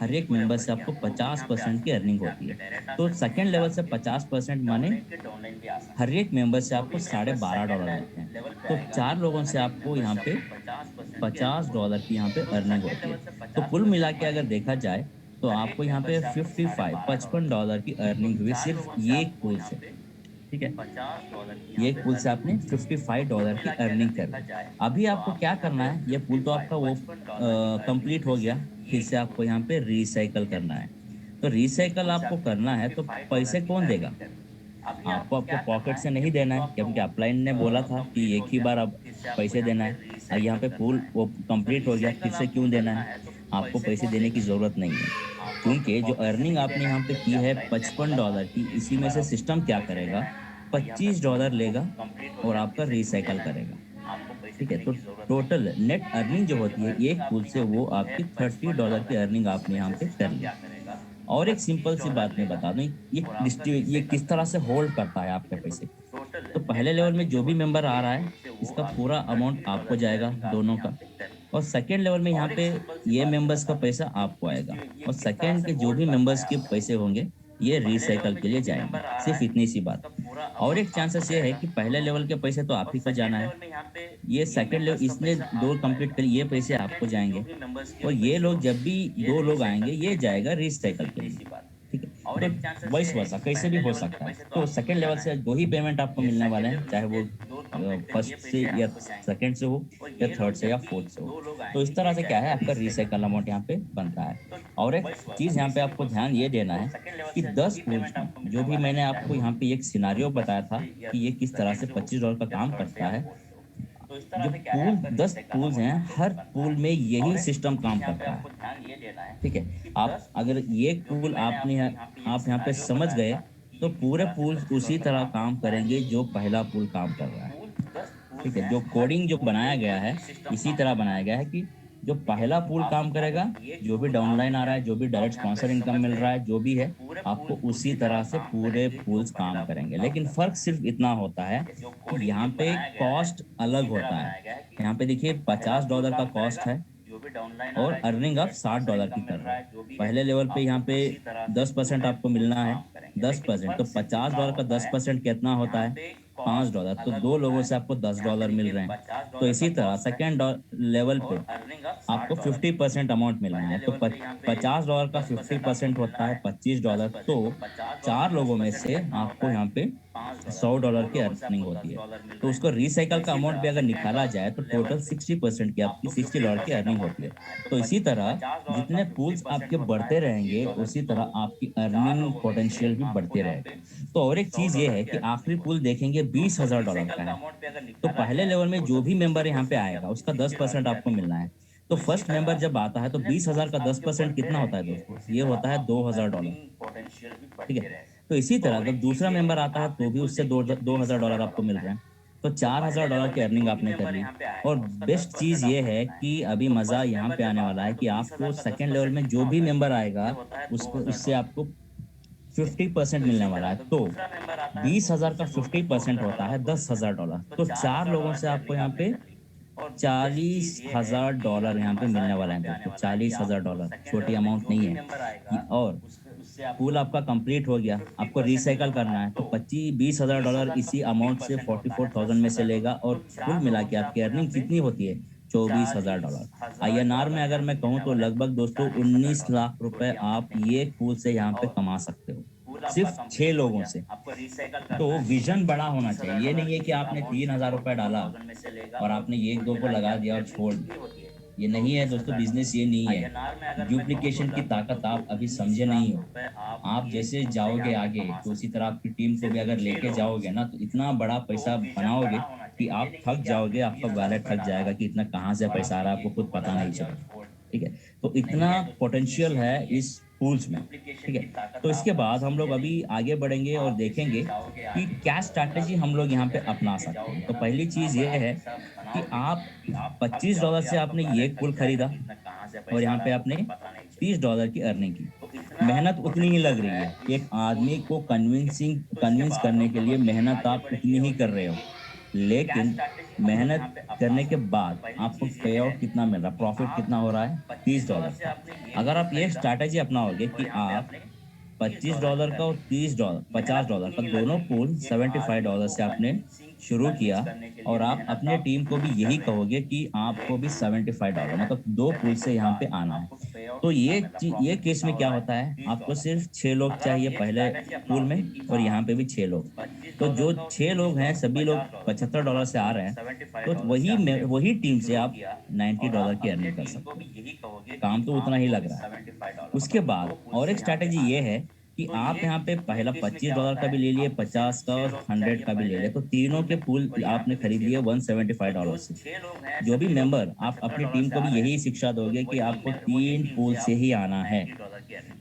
हर एक मेंबर से आपको 50% की अर्निंग होती है। तो सेकंड लेवल से 50% माने हर एक मेंबर से आपको $12.5 मिलते हैं। तो 4 लोगों से आपको यहाँ पे $50 की यहाँ पे अर्निंग होती है। तो कुल मिला के अगर देखा जाए तो आपको यहाँ पे 55 $55 की अर्निंग हुई सिर्फ ये एक पुल से। ठीक है? ये एक पुल से आपने $55 की अर्निंग कर ली। अभी आपको क्या करना है, ये पुल तो आपका वो कंप्लीट हो गया। फिर से आपको यहाँ पे रिसाइकल करना है। तो रिसाइकल आपको करना है तो पैसे कौन देगा? आपको आपके पॉकेट से नहीं देना है, क्योंकि अपलाइन ने बोला था कि एक ही बार अब पैसे देना है। यहाँ पे पूल वो कंप्लीट हो गया, फिर से क्यों देना है? आपको पैसे देने की ज़रूरत नहीं है। क्योंकि जो अर्निंग आपने यहाँ पे की है $55 की, इसी में से सिस्टम क्या करेगा, $25 लेगा और आपका रिसाइकल करेगा। ठीक है? तो टोटल नेट अर्निंग जो होती है एक पूल से, वो आपकी $30 की अर्निंग आपने यहाँ पे कर ली। और एक सिंपल सी बात मैं बता दूँ, ये किस तरह से होल्ड करता है आपके पैसे को। तो पहले लेवल में जो भी मेंबर आ रहा है, इसका पूरा अमाउंट आपको जाएगा दोनों का। और सेकंड लेवल में यहाँ पे ये मेंबर्स का पैसा आपको आएगा, और सेकंड के जो भी मेंबर्स के पैसे होंगे, ये रिसाइकल के लिए जाएंगे। सिर्फ इतनी सी बात। और एक चांसेस ये है कि पहले लेवल के पैसे तो आप ही को जाना है, ये सेकंड लेवल इसने 2 कंप्लीट कर, ये पैसे आपको जाएंगे, और ये लोग जब भी 2 लोग आएंगे, ये जाएगा रिसाइकल के लिए। ठीक है? तो वाइस वर्सा कैसे भी हो सकता है। तो सेकंड लेवल से 2 ही पेमेंट आपको मिलने वाले हैं, चाहे वो फर्स्ट से या सेकंड से हो, या थर्ड से या फोर्थ से हो। तो इस तरह से क्या है, आपका रिसाइकल अमाउंट यहाँ पे बनता है। और एक चीज़ यहाँ पे आपको ध्यान ये देना है कि 10 पूल्स में, जो भी मैंने आपको यहाँ पे एक सिनेरियो बताया था कि ये किस तरह से $25 का काम करता है। जो पूल 10 पूल्स हैं, हर पूल में यही सिस्टम काम करता है। ठीक है? आप अगर ये पूल आप यहाँ पे समझ गए, तो पूरे पूल उसी तरह काम करेंगे जो पहला पूल काम कर रहा है। ठीक है? जो कोडिंग जो बनाया गया है, इसी तरह बनाया गया है कि जो पहला पूल काम करेगा, जो भी डाउनलाइन आ रहा है, जो भी डायरेक्ट स्पॉन्सर इनकम मिल रहा है, जो भी है, आपको उसी तरह से पूरे पूल्स काम करेंगे। लेकिन फ़र्क सिर्फ इतना होता है कि यहाँ पे कॉस्ट अलग होता है। यहाँ पे देखिए $50 का कॉस्ट है, और अर्निंग आप $60 की कर रहे हो। पहले लेवल पे यहाँ पे 10% आपको मिलना है, 10%, तो $50 का 10% कितना होता है, $5। तो 2 लोगों से आपको $10 मिल रहे हैं। तो इसी तरह सेकेंड लेवल पे आपको 50% अमाउंट मिलना है, तो $50 का 50% होता है $25। तो 4 लोगों में से आपको यहाँ पे $100 की अर्निंग होती है। तो उसको रिसाइकल का अमाउंट भी अगर निकाला जाए, तो टोटल 60% की आपकी $60 की अर्निंग होती है। तो इसी तरह जितने पूल्स आपके बढ़ते रहेंगे, उसी तरह आपकी अर्निंग पोटेंशियल भी बढ़ते रहेगा। तो और एक चीज़ ये है कि आखिरी पूल देखेंगे $20,000 का है। तो पहले लेवल में जो भी मेंबर यहाँ पे आएगा, उसका 10% आपको मिलना है। तो फर्स्ट मेंबर जब आता है, तो 20,000 का 10% कितना होता है दोस्तों? ये होता है $2,000। ठीक है? तो इसी तरह जब दूसरा मेंबर आता है, तो भी उससे $2,000 आपको मिल रहे हैं। तो $4,000 की अर्निंग आपने कर ली। और बेस्ट चीज़ ये है कि अभी मज़ा यहाँ पे आने वाला है कि आपको सेकंड लेवल में जो भी मेंबर आएगा, उसको उससे आपको 50% मिलने वाला है। तो 20,000 का 50% होता है $10,000। तो 4 लोगों से आपको यहाँ पे $40,000 यहाँ पे मिलने वाला है दोस्तों। $40,000 छोटी अमाउंट नहीं है। और पूल आपका कंप्लीट हो गया, आपको रिसाइकल करना है, तो 20,000 इसी अमाउंट से 44,000 में से लेगा, और कुल मिला के आपकी अर्निंग कितनी होती है, $24,000। INR में अगर मैं कहूँ, तो लगभग दोस्तों 19 लाख रुपए आप ये पूल से यहाँ पे कमा सकते हो, सिर्फ 6 लोगों से। तो विजन बड़ा होना चाहिए। ये नहीं है कि आपने $3,000 डाला और आपने एक दो को लगा दिया और छोड़ दिया। ये नहीं है दोस्तों, बिजनेस ये नहीं है। डुप्लीकेशन की ताकत आप अभी समझे नहीं हो। आप जैसे जाओगे आगे, तो उसी तरह आपकी टीम को भी अगर लेके जाओगे ना, तो इतना बड़ा पैसा बनाओगे कि आप थक जाओगे, आपका वैलेट थक जाएगा कि इतना कहाँ से पैसा आ रहा है, आपको खुद पता नहीं चलेगा। ठीक है? तो इतना पोटेंशियल है इस पूल्स में। ठीक है? तो इसके बाद हम लोग अभी आगे बढ़ेंगे और देखेंगे कि क्या स्ट्रैटेजी हम लोग यहाँ पे अपना सकते हैं। तो पहली चीज़ ये है कि आप $25 से आपने ये पूल खरीदा, और यहाँ पे आपने $30 की अर्निंग की। मेहनत उतनी ही लग रही है। एक आदमी को कन्विंस करने के लिए मेहनत आप उतनी ही कर रहे हो। लेकिन मेहनत करने के बाद आपको पे आउट कितना मिल रहा है, प्रॉफिट कितना हो रहा है, $30 का। अगर आप ये स्ट्रैटेजी अपनाओगे कि आप $25 का और $50 का दोनों पूल $75 से आपने शुरू किया, और आप अपने टीम को भी यही कहोगे कि आपको भी $75, मतलब 2 पूल से यहाँ पे आना है। तो ये केस में क्या होता है, आपको सिर्फ 6 लोग चाहिए पहले पूल में, और यहाँ पे भी 6 लोग। तो जो 6 लोग हैं, सभी लोग $75 से आ रहे हैं, तो वही टीम से आप $90 की अर्निंग कर सकते हो। काम तो उतना ही लग रहा है। उसके बाद और एक स्ट्रैटेजी ये है कि आप यहाँ पे पहला $25 का भी ले लिए, 50 का और 100 का भी ले लिए, तो तीनों के पूल आपने खरीद लिए $175 से। जो भी मेंबर, आप अपनी टीम को भी यही शिक्षा दोगे कि आपको 3 पूल से ही आना है।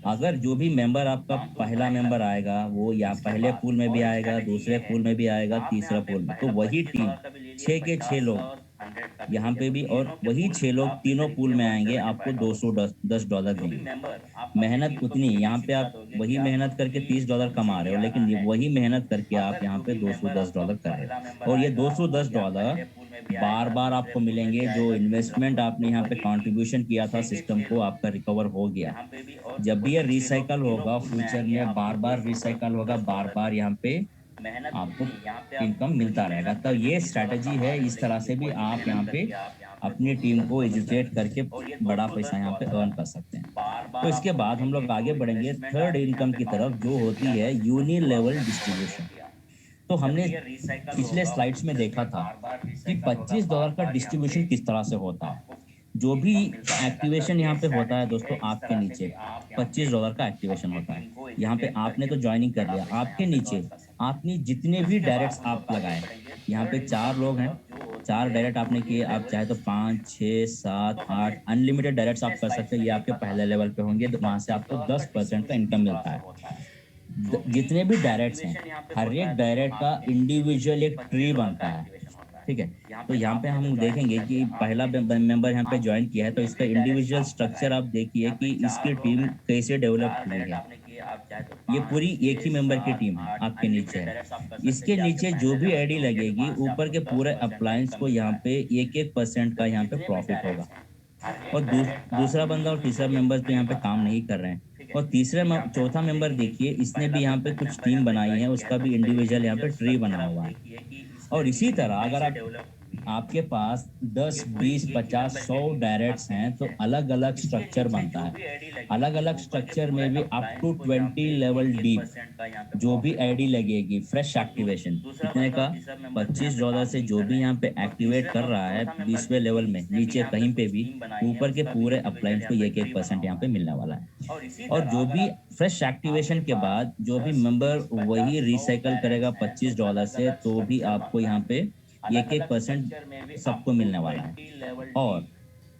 अगर जो भी मेंबर आपका पहला मेंबर आएगा, वो या पहले पूल में भी आएगा, दूसरे पूल में भी आएगा, तीसरा पूल में, तो वही टीम 6 के 6 लोग यहाँ पे भी, और वही 6 लोग तीनों पूल में आएँगे, आपको 210 डॉलर देंगे। मेहनत उतनी, यहाँ पे आप वही मेहनत करके $30 कमा रहे हो, लेकिन ये वही मेहनत करके आप यहाँ पे $210 कर रहे हो, और ये $210 बार-बार आपको मिलेंगे। जो इन्वेस्टमेंट आपने यहाँ पे कंट्रीब्यूशन किया था सिस्टम को, आपका रिकवर हो गया। जब भी ये रिसाइकल होगा फ्यूचर में, बार-बार रिसाइकल होगा, बार-बार यहाँ पे आपको इनकम मिलता रहेगा। तो ये स्ट्रैटेजी है, इस तरह से भी आप यहाँ पे अपनी टीम को एजुकेट करके बड़ा पैसा यहाँ पे अर्न कर सकते हैं। तो इसके बाद हम लोग आगे बढ़ेंगे थर्ड इनकम की तरफ, जो होती है यूनि लेवल डिस्ट्रीब्यूशन। तो हमने पिछले स्लाइड्स में देखा था कि $25 का डिस्ट्रीब्यूशन किस तरह से होता है। जो भी एक्टिवेशन यहाँ पे होता है दोस्तों, आपके नीचे $25 का एक्टिवेशन होता है। यहाँ पे आपने तो ज्वाइनिंग कर लिया, आपके नीचे आपने जितने भी डायरेक्ट्स आप लगाए, यहाँ पे 4 लोग हैं, 4 डायरेक्ट आपने किए, आप चाहे तो 5, 6, 7, 8 अनलिमिटेड डायरेक्ट्स आप कर सकते हैं। ये आपके पहले लेवल पे होंगे, तो वहाँ से आपको 10% का इनकम मिलता है। जितने भी डायरेक्ट्स हैं, हर एक डायरेक्ट का इंडिविजुअल एक ट्री बनता है, ठीक है। तो यहाँ पे हम देखेंगे कि पहला मेंबर यहाँ पे ज्वाइन किया है, तो इसका इंडिविजुअल स्ट्रक्चर आप देखिए कि इसकी टीम कैसे डेवलप हुई है। ये पूरी एक ही मेंबर की टीम है, आपके नीचे है। इसके नीचे जो भी आईडी लगेगी, ऊपर के पूरे अप्लायंस को यहाँ पे 1-1% का यहाँ पे प्रॉफिट होगा। और दूसरा बंदा और तीसरा मेंबर तो यहाँ पे काम नहीं कर रहे हैं। और चौथा मेंबर देखिए, इसने भी यहाँ पे कुछ टीम बनाई है, उसका भी इंडिविजुअल यहाँ पे ट्री बना हुआ है। और इसी तरह अगर आपके पास 10, 20, 50, 100 डायरेक्ट्स हैं, तो अलग-अलग स्ट्रक्चर बनता है। अलग-अलग स्ट्रक्चर में भी अप टू 20 लेवल डीप जो भी आईडी लगेगी, फ्रेश एक्टिवेशन कितने का, $25 से जो भी यहाँ पे एक्टिवेट कर रहा है 20वें लेवल में, नीचे कहीं पे भी, ऊपर के पूरे अप्लायंस को 1-1% यहाँ पे मिलने वाला है। और जो भी फ्रेश एक्टिवेशन के बाद जो भी मेंबर वही रिसाइकल करेगा $25 से, तो भी आपको यहाँ पे 1-1% सबको मिलने वाला है। और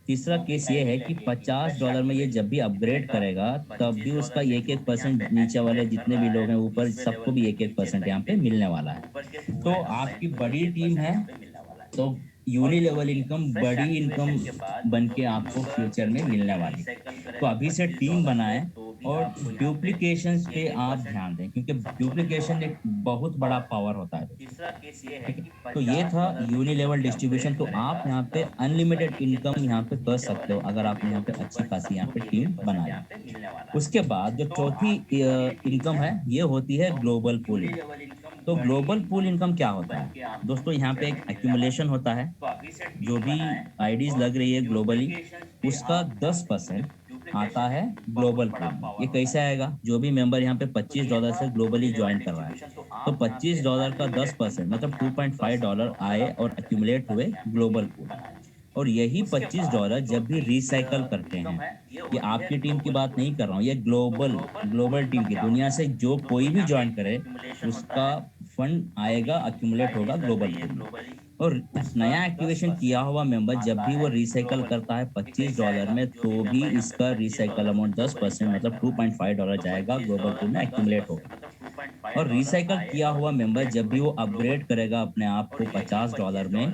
तीसरा केस ये है कि $50 में ये जब भी अपग्रेड करेगा, तब भी उसका 1-1% नीचे वाले जितने भी लोग हैं ऊपर, सबको भी 1-1% यहाँ पे मिलने वाला है। तो आपकी बड़ी टीम है, तो यूनि लेवल इनकम बड़ी इनकम बन के आपको फ्यूचर में मिलने वाली। तो अभी से टीम बनाएं, और डुप्लीकेशंस पे आप ध्यान दें, क्योंकि डुप्लीकेशन एक बहुत बड़ा पावर होता है। ठीक है, तो ये था यूनि लेवल डिस्ट्रीब्यूशन। तो आप यहाँ पे अनलिमिटेड इनकम यहाँ पे कर सकते हो, अगर आपने यहाँ पे अच्छी खासी यहाँ पे टीम बनाई। उसके बाद जो चौथी इनकम है, ये होती है ग्लोबल पूलिंग। तो ग्लोबल पूल इनकम क्या होता है दोस्तों? यहाँ पे एक एक्यूमुलेशन होता है, जो भी आईडीज लग रही है ग्लोबली, उसका 10% आता है ग्लोबल पूल में। ये कैसे आएगा? जो भी मेंबर यहाँ पे $25 से ग्लोबली ज्वाइन कर रहा है, तो $25 का 10% मतलब $2.5 आए और एक्यूमुलेट हुए ग्लोबल पूल। और यही $25 जब भी रिसाइकल करते हैं, ये आपकी टीम की बात नहीं कर रहा हूँ, ये ग्लोबल ग्लोबल टीम की, दुनिया से जो कोई भी ज्वाइन करे, उसका फंड आएगा, अक्यूमुलेट होगा ग्लोबल पूल में। और नया एक्टिवेशन किया हुआ मेंबर जब भी वो रिसाइकल करता है $25 में, तो भी इसका रिसाइकल अमाउंट 10% मतलब $2.5 जाएगा ग्लोबल पूल में, एक्यूमुलेट होगा। और रिसाइकल किया हुआ मेंबर जब भी वो अपग्रेड करेगा अपने आप को $50 में,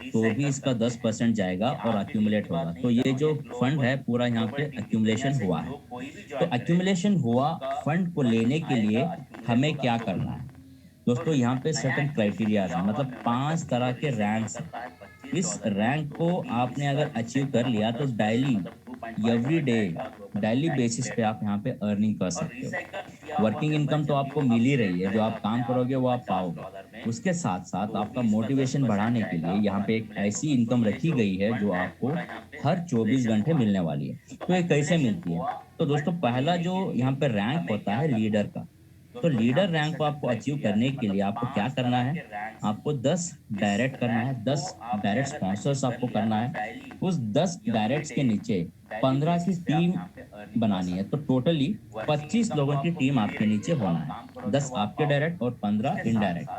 तो भी इसका 10% जाएगा और अक्यूमुलेट होगा। तो ये जो फंड है पूरा यहाँ पे अक्यूमुलेशन हुआ है। तो अक्यूमुलेशन हुआ फंड को लेने के लिए हमें क्या करना है दोस्तों? यहाँ पे सर्टेन क्राइटेरियाज हैं, मतलब 5 तरह के रैंक्स हैं। इस रैंक को आपने अगर अचीव कर लिया, तो एवरी डे डेली बेसिस पे आप यहाँ पे अर्निंग कर सकते हो। वर्किंग इनकम तो आपको मिल ही रही है, जो आप काम करोगे वो आप पाओगे। उसके साथ साथ आपका मोटिवेशन बढ़ाने के लिए यहाँ पे एक ऐसी इनकम रखी गई है, जो आपको हर 24 घंटे मिलने वाली है। तो ये कैसे मिलती है? तो दोस्तों, पहला जो यहाँ पे रैंक होता है लीडर का। तो लीडर रैंक को आपको अचीव करने के लिए आपको क्या करना है? आपको 10 डायरेक्ट करना है, 10 डायरेक्ट स्पॉन्सर्स आपको करना है। उस 10 डायरेक्ट्स के नीचे 15 की टीम बनानी है, तो टोटली 25 लोगों की टीम आपके नीचे होना है। 10 आपके डायरेक्ट और 15 इनडायरेक्ट।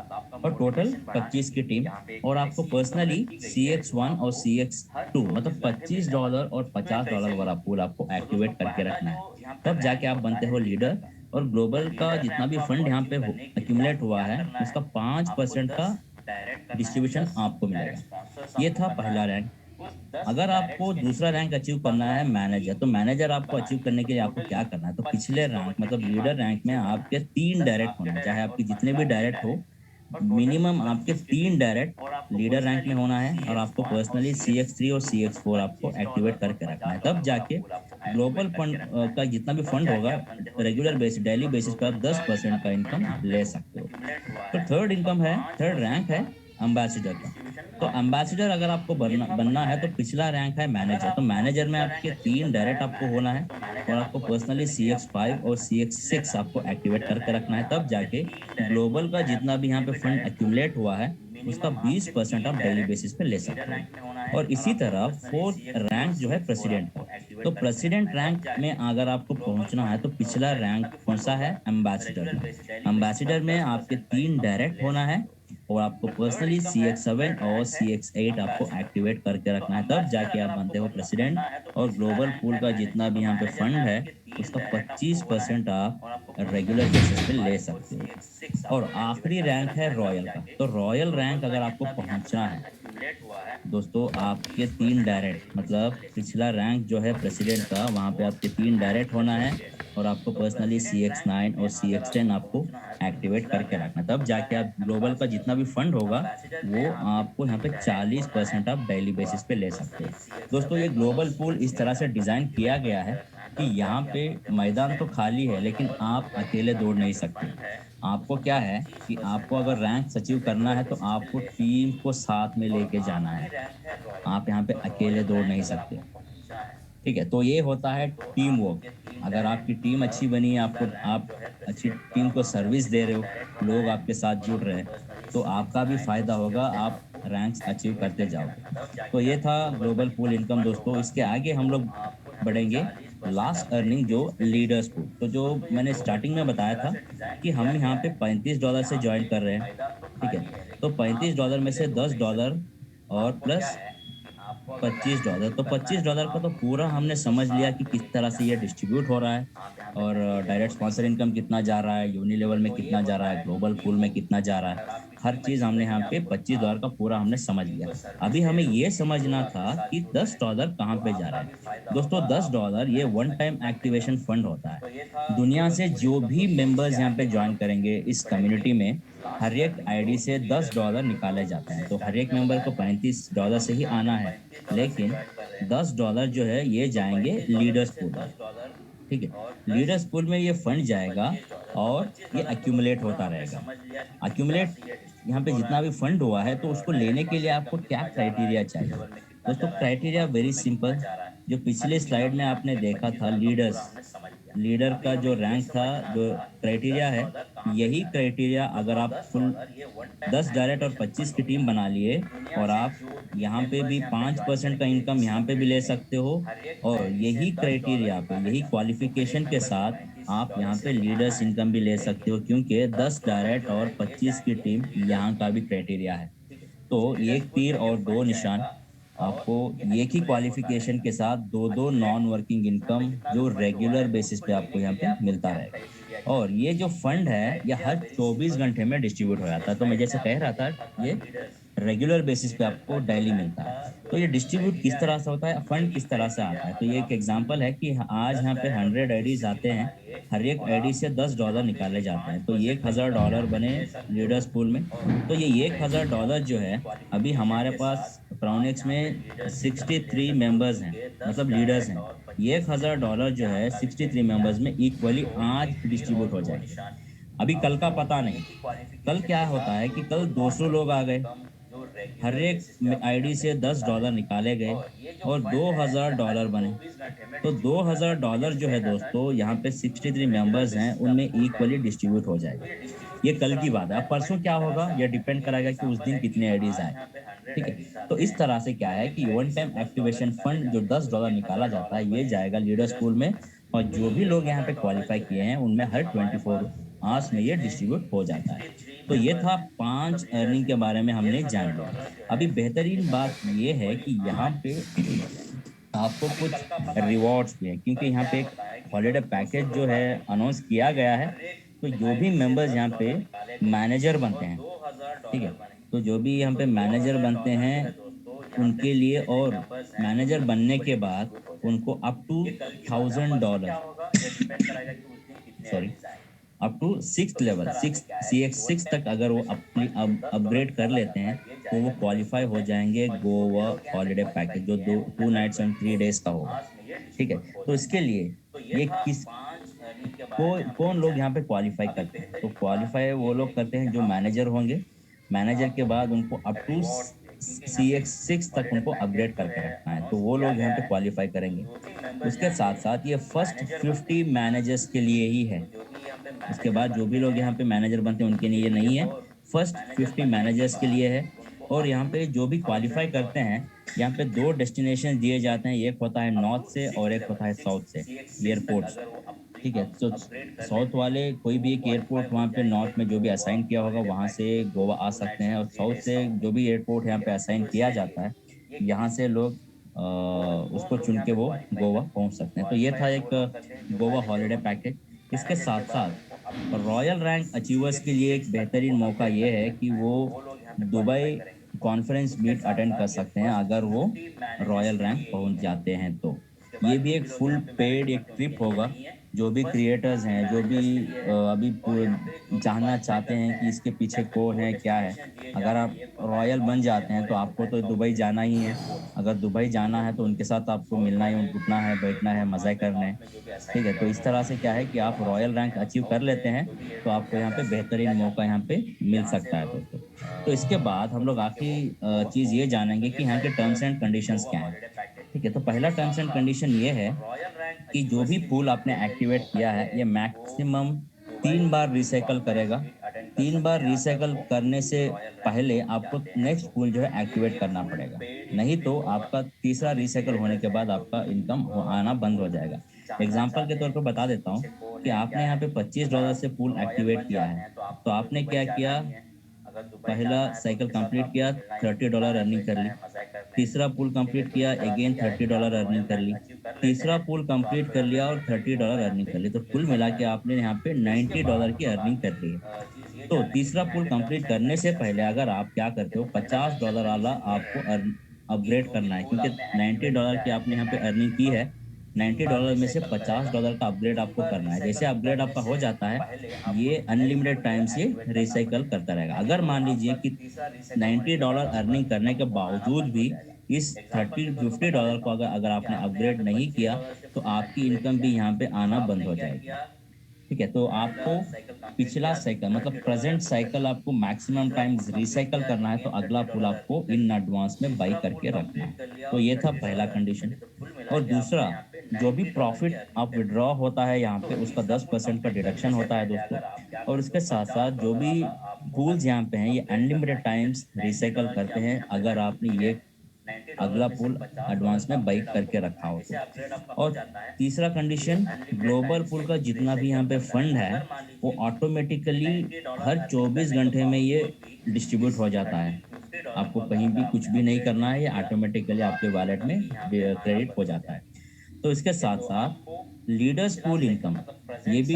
और टोटल 25 की टीम। और आपको पर्सनली CX1 और CX2 मतलब $25 और $50 वाला पूल आपको एक्टिवेट करके रखना है, तब जाके आप बनते हो लीडर। और ग्लोबल का जितना भी फंड यहाँ पे एक्यूमुलेट हुआ है उसका 5% का डिस्ट्रीब्यूशन आपको मिलेगा। ये था पहला रैंक। अगर आपको दूसरा रैंक अचीव करना है मैनेजर, तो मैनेजर आपको अचीव करने के लिए आपको क्या करना है, तो पिछले रैंक मतलब लीडर रैंक में आपके 3 डायरेक्ट होना है, चाहे आपके जितने भी डायरेक्ट हो, मिनिमम आपके 3 डायरेक्ट लीडर रैंक में होना है। और आपको पर्सनली CX3 और CX4 आपको एक्टिवेट करके रखना है, तब जाके ग्लोबल फंड का जितना भी फंड होगा रेगुलर बेसिस डेली बेसिस पे आप 10% का इनकम ले सकते हो। तो थर्ड इनकम है, थर्ड रैंक है एम्बेसडर का। तो एम्बेसडर अगर आपको बनना बनना है तो पिछला रैंक है मैनेजर। तो मैनेजर में आपके 3 डायरेक्ट आपको होना है और आपको पर्सनली CX5 और CX6 आपको एक्टिवेट करके रखना है, तब जाके ग्लोबल का जितना भी यहाँ पे फंड एक्यूमुलेट हुआ है उसका 20% आप डेली बेसिस पे ले सकते हो। और इसी तरह फोर्थ रैंक जो है प्रेसिडेंट का। तो प्रेसिडेंट रैंक में अगर आपको पहुंचना है तो पिछला रैंक कौन सा है, एम्बेसडर का। एम्बेसडर में आपके 3 डायरेक्ट होना है और आपको पर्सनली CX7 और CX8 आपको एक्टिवेट करके रखना है, तब जाके आप बनते हो प्रेसिडेंट। और ग्लोबल पूल का जितना भी यहाँ पे फंड है उसका 25% आप रेगुलर बेसिस पे ले सकते हो। और आखिरी रैंक है रॉयल का। तो रॉयल रैंक अगर आपको पहुंचना है दोस्तों, आपके 3 डायरेक्ट मतलब पिछला रैंक जो है प्रेसिडेंट का, वहाँ पे आपके 3 डायरेक्ट होना है और आपको पर्सनली CX9 और CX10 आपको एक्टिवेट करके रखना, तब जाके आप ग्लोबल का जितना भी फंड होगा वो आपको यहाँ पे 40% आप डेली बेसिस पे ले सकते हो। दोस्तों, ये ग्लोबल पूल इस तरह से डिजाइन किया गया है कि यहाँ पे मैदान तो खाली है लेकिन आप अकेले दौड़ नहीं सकते। आपको क्या है कि आपको अगर रैंक अचीव करना है तो आपको टीम को साथ में लेके जाना है। आप यहाँ पे अकेले दौड़ नहीं सकते। ठीक है, तो ये होता है टीम वर्क। अगर आपकी टीम अच्छी बनी है, आपको आप अच्छी टीम को सर्विस दे रहे हो, लोग आपके साथ जुड़ रहे हैं, तो आपका भी फायदा होगा, आप रैंक्स अचीव करते जाओगे। तो ये था ग्लोबल पूल इनकम दोस्तों। इसके आगे हम लोग बढ़ेंगे लास्ट अर्निंग जो लीडर्स पूल। तो जो मैंने स्टार्टिंग में बताया था कि हम यहाँ पे $35 से ज्वाइन कर रहे हैं। ठीक है, तो $35 में से $10 और प्लस $25। तो $25 का तो पूरा हमने समझ लिया कि किस तरह से ये डिस्ट्रीब्यूट हो रहा है और डायरेक्ट स्पॉन्सर इनकम कितना जा रहा है, यूनी लेवल में कितना जा रहा है, ग्लोबल पूल में कितना जा रहा है। हर चीज़ हमने यहाँ पे $25 का पूरा हमने समझ लिया। अभी हमें ये समझना था कि $10 कहाँ पे जा रहा है। दोस्तों, $10 ये वन टाइम एक्टिवेशन फंड होता है। दुनिया से जो भी मेंबर्स यहाँ पे ज्वाइन करेंगे इस कम्युनिटी में, हर एक आईडी से $10 निकाले जाते हैं। तो हर एक मेंबर को $35 से ही आना है, लेकिन $10 जो है ये जाएंगे लीडर्स पूल में। ठीक है, लीडर्स पूल में ये फंड जाएगा और ये एक्यूमुलेट होता रहेगा। एक्यूमुलेट यहाँ पे जितना भी फंड हुआ है तो उसको लेने के लिए आपको क्या क्राइटेरिया चाहिए। दोस्तों, क्राइटेरिया वेरी सिंपल। जो पिछले स्लाइड में आपने देखा था लीडर्स, लीडर का जो रैंक था, जो क्राइटेरिया है, यही क्राइटेरिया अगर आप फुल 10 डायरेक्ट और 25 की टीम बना लिए और आप यहाँ पे भी 5% का इनकम यहाँ पे भी ले सकते हो। और यही क्राइटेरिया पे, यही क्वालिफिकेशन के साथ आप यहाँ पे लीडर्स इनकम भी ले सकते हो, क्योंकि 10 डायरेक्ट और 25 की टीम यहाँ का भी क्राइटेरिया है। तो एक तीर और दो निशान। आपको एक ही क्वालिफिकेशन के साथ दो दो नॉन वर्किंग इनकम जो रेगुलर बेसिस पे आपको यहाँ पे मिलता रहेगा। और ये जो फंड है ये हर 24 घंटे में डिस्ट्रीब्यूट हो जाता है। तो मैं जैसे कह रहा था, ये रेगुलर बेसिस पे आपको डेली मिलता है। तो ये डिस्ट्रीब्यूट किस तरह से होता है, फंड किस तरह से आता है, तो ये एक एग्जांपल है कि आज यहाँ पे 100 आईडीज आते हैं, हर एक आईडी से $10 निकाले जाते हैं, तो ये $1000 बने लीडर्स पूल में। तो ये $1000 जो है, अभी हमारे पास प्रोनेक्स में 63 मेंबर्स हैं, मतलब लीडर्स हैं। ये $1000 जो है 63 मेंबर्स में इक्वली आज डिस्ट्रीब्यूट हो जाएंगे। अभी कल का पता नहीं, कल क्या होता है कि कल 200 लोग आ गए, हर एक आईडी से $10 निकाले गए और $2000 बने। तो $2000 जो है दोस्तों, यहाँ पे 63 मेंबर्स हैं उनमें इक्वली डिस्ट्रीब्यूट हो जाएगा। ये कल की बात है। अब परसों क्या होगा यह डिपेंड करेगा कि उस दिन कितने आईडीज आए। ठीक है, तो इस तरह से क्या है कि वन टाइम एक्टिवेशन फंड जो $10 निकाला जाता है ये जाएगा लीडर्स पूल में। और जो भी लोग यहाँ पे क्वालिफाई किए हैं उनमें हर 24 आवर्स में ये डिस्ट्रीब्यूट हो जाता है। तो ये था 5 अर्निंग के बारे में हमने जान लिया। अभी बेहतरीन बात ये है कि यहाँ पे आपको कुछ रिवॉर्ड्स भी हैं, क्योंकि यहाँ पे एक हॉलिडे पैकेज जो है अनाउंस किया गया है। तो जो भी मेंबर्स यहाँ पे मैनेजर बनते हैं, ठीक है? तो जो भी यहाँ पे मैनेजर बनते हैं उनके लिए, और मैनेजर बनने के बाद उनको up to $1000, sorry, up to six level, six CX6 तक अगर वो अपनी अपग्रेड कर लेते हैं तो वो क्वालिफाई हो जाएंगे गोवा हॉलिडे पैकेज, जो 2 नाइट्स एंड 3 डेज का होगा। ठीक है, तो इसके लिए ये किस कौन लोग यहाँ पे क्वालिफाई करते हैं? तो क्वालिफाई वो लोग करते हैं जो मैनेजर होंगे। मैनेजर के बाद उनको अप टू CX6 तक उनको अपग्रेड करके रखना है, तो वो लोग यहाँ पे क्वालिफाई करेंगे। उसके साथ साथ ये फर्स्ट 50 मैनेजर्स के लिए ही है। उसके बाद जो भी लोग यहाँ पे मैनेजर बनते हैं उनके लिए नहीं है, फर्स्ट 50 मैनेजर्स के लिए है। और यहाँ पे जो भी क्वालिफाई करते हैं, यहाँ पे 2 डेस्टिनेशन दिए जाते हैं, एक होता है नॉर्थ से और एक होता है साउथ से, एयरपोर्ट्स। ठीक है, तो साउथ वाले कोई भी एक एयरपोर्ट वहाँ पे नॉर्थ में जो भी असाइन किया होगा वहाँ से गोवा आ सकते हैं, और साउथ से जो भी एयरपोर्ट यहाँ पे असाइन किया जाता है यहाँ से लोग उसको चुन के वो गोवा पहुँच सकते हैं। तो ये था एक गोवा हॉलीडे पैकेज। इसके साथ साथ रॉयल रैंक अचीवर्स के लिए एक बेहतरीन मौका ये है कि वो दुबई कॉन्फ्रेंस मीट अटेंड कर सकते हैं अगर वो रॉयल रैंक पहुंच जाते हैं। तो ये भी एक फुल पेड एक ट्रिप होगा। जो भी क्रिएटर्स हैं, जो भी अभी जानना चाहते हैं कि इसके पीछे कौन है क्या है, अगर आप रॉयल बन जाते हैं तो आपको तो दुबई जाना ही है। अगर दुबई जाना है तो उनके साथ आपको मिलना ही, उठना है, बैठना है, मज़े करने हैं। ठीक है, तो इस तरह से क्या है कि आप रॉयल रैंक अचीव कर लेते हैं तो आपको यहाँ पे बेहतरीन मौका यहाँ पे मिल सकता है दोस्तों। तो इसके बाद हम लोग आखिरी चीज़ ये जानेंगे कि यहाँ के टर्म्स एंड कंडीशंस क्या हैं। ठीक है, तो पहला टर्म्स एंड कंडीशन ये है कि जो भी पूल आपने एक्टिवेट किया है ये मैक्सिमम 3 बार रिसाइकल करेगा। 3 बार रिसाइकल करने से पहले आपको नेक्स्ट पूल जो है एक्टिवेट करना पड़ेगा, नहीं तो आपका तीसरा रिसाइकल होने के बाद आपका इनकम आना बंद हो जाएगा। एग्जाम्पल के तौर पर बता देता हूँ कि आपने यहाँ पे $25 से पूल एक्टिवेट किया है, तो आपने क्या किया, पहला साइकिल कंप्लीट किया, $30 अर्निंग कर ली। तीसरा पुल कंप्लीट किया, अगेन $30 अर्निंग कर ली। तीसरा पुल कंप्लीट कर लिया और $30 अर्निंग कर ली, तो कुल मिला के आपने यहाँ पे $90 की अर्निंग कर ली है। तो तीसरा पुल कंप्लीट करने से पहले अगर आप क्या करते हो, $50 वाला आपको अपग्रेड करना है, क्योंकि $90 की आपने यहाँ पे अर्निंग की है। $90 में से $50 का अपग्रेड आपको करना है। जैसे अपग्रेड आपका हो जाता है, ये अनलिमिटेड टाइम्स ये रिसाइकल करता रहेगा। अगर मान लीजिए कि $90 अर्निंग करने के बावजूद भी इस 30-50 डॉलर को अगर अगर आपने अपग्रेड नहीं किया तो आपकी इनकम भी यहाँ पे आना बंद हो जाएगी। ठीक है, तो आपको पिछला साइकिल मतलब प्रेजेंट साइकिल आपको मैक्सिमम टाइम्स रिसाइकल करना है, तो अगला पुल आपको इन एडवांस में बाई करके रखना है। तो ये था पहला कंडीशन। और दूसरा, जो भी प्रॉफिट आप विड्रॉ होता है यहाँ पे उसका 10% का डिडक्शन होता है दोस्तों। और उसके साथ साथ जो भी पूल्स यहाँ पे हैं ये अनलिमिटेड टाइम्स रिसाइकल करते हैं अगर आपने ये अगला पूल एडवांस में बाई करके रखा हो तो। और तीसरा कंडीशन, ग्लोबल पूल का जितना भी यहाँ पे फंड है वो ऑटोमेटिकली हर 24 घंटे में ये डिस्ट्रीब्यूट हो जाता है। आपको कहीं भी कुछ भी नहीं करना है, ये ऑटोमेटिकली आपके वॉलेट में क्रेडिट हो जाता है। तो इसके साथ साथ लीडर्स पूल इनकम, ये भी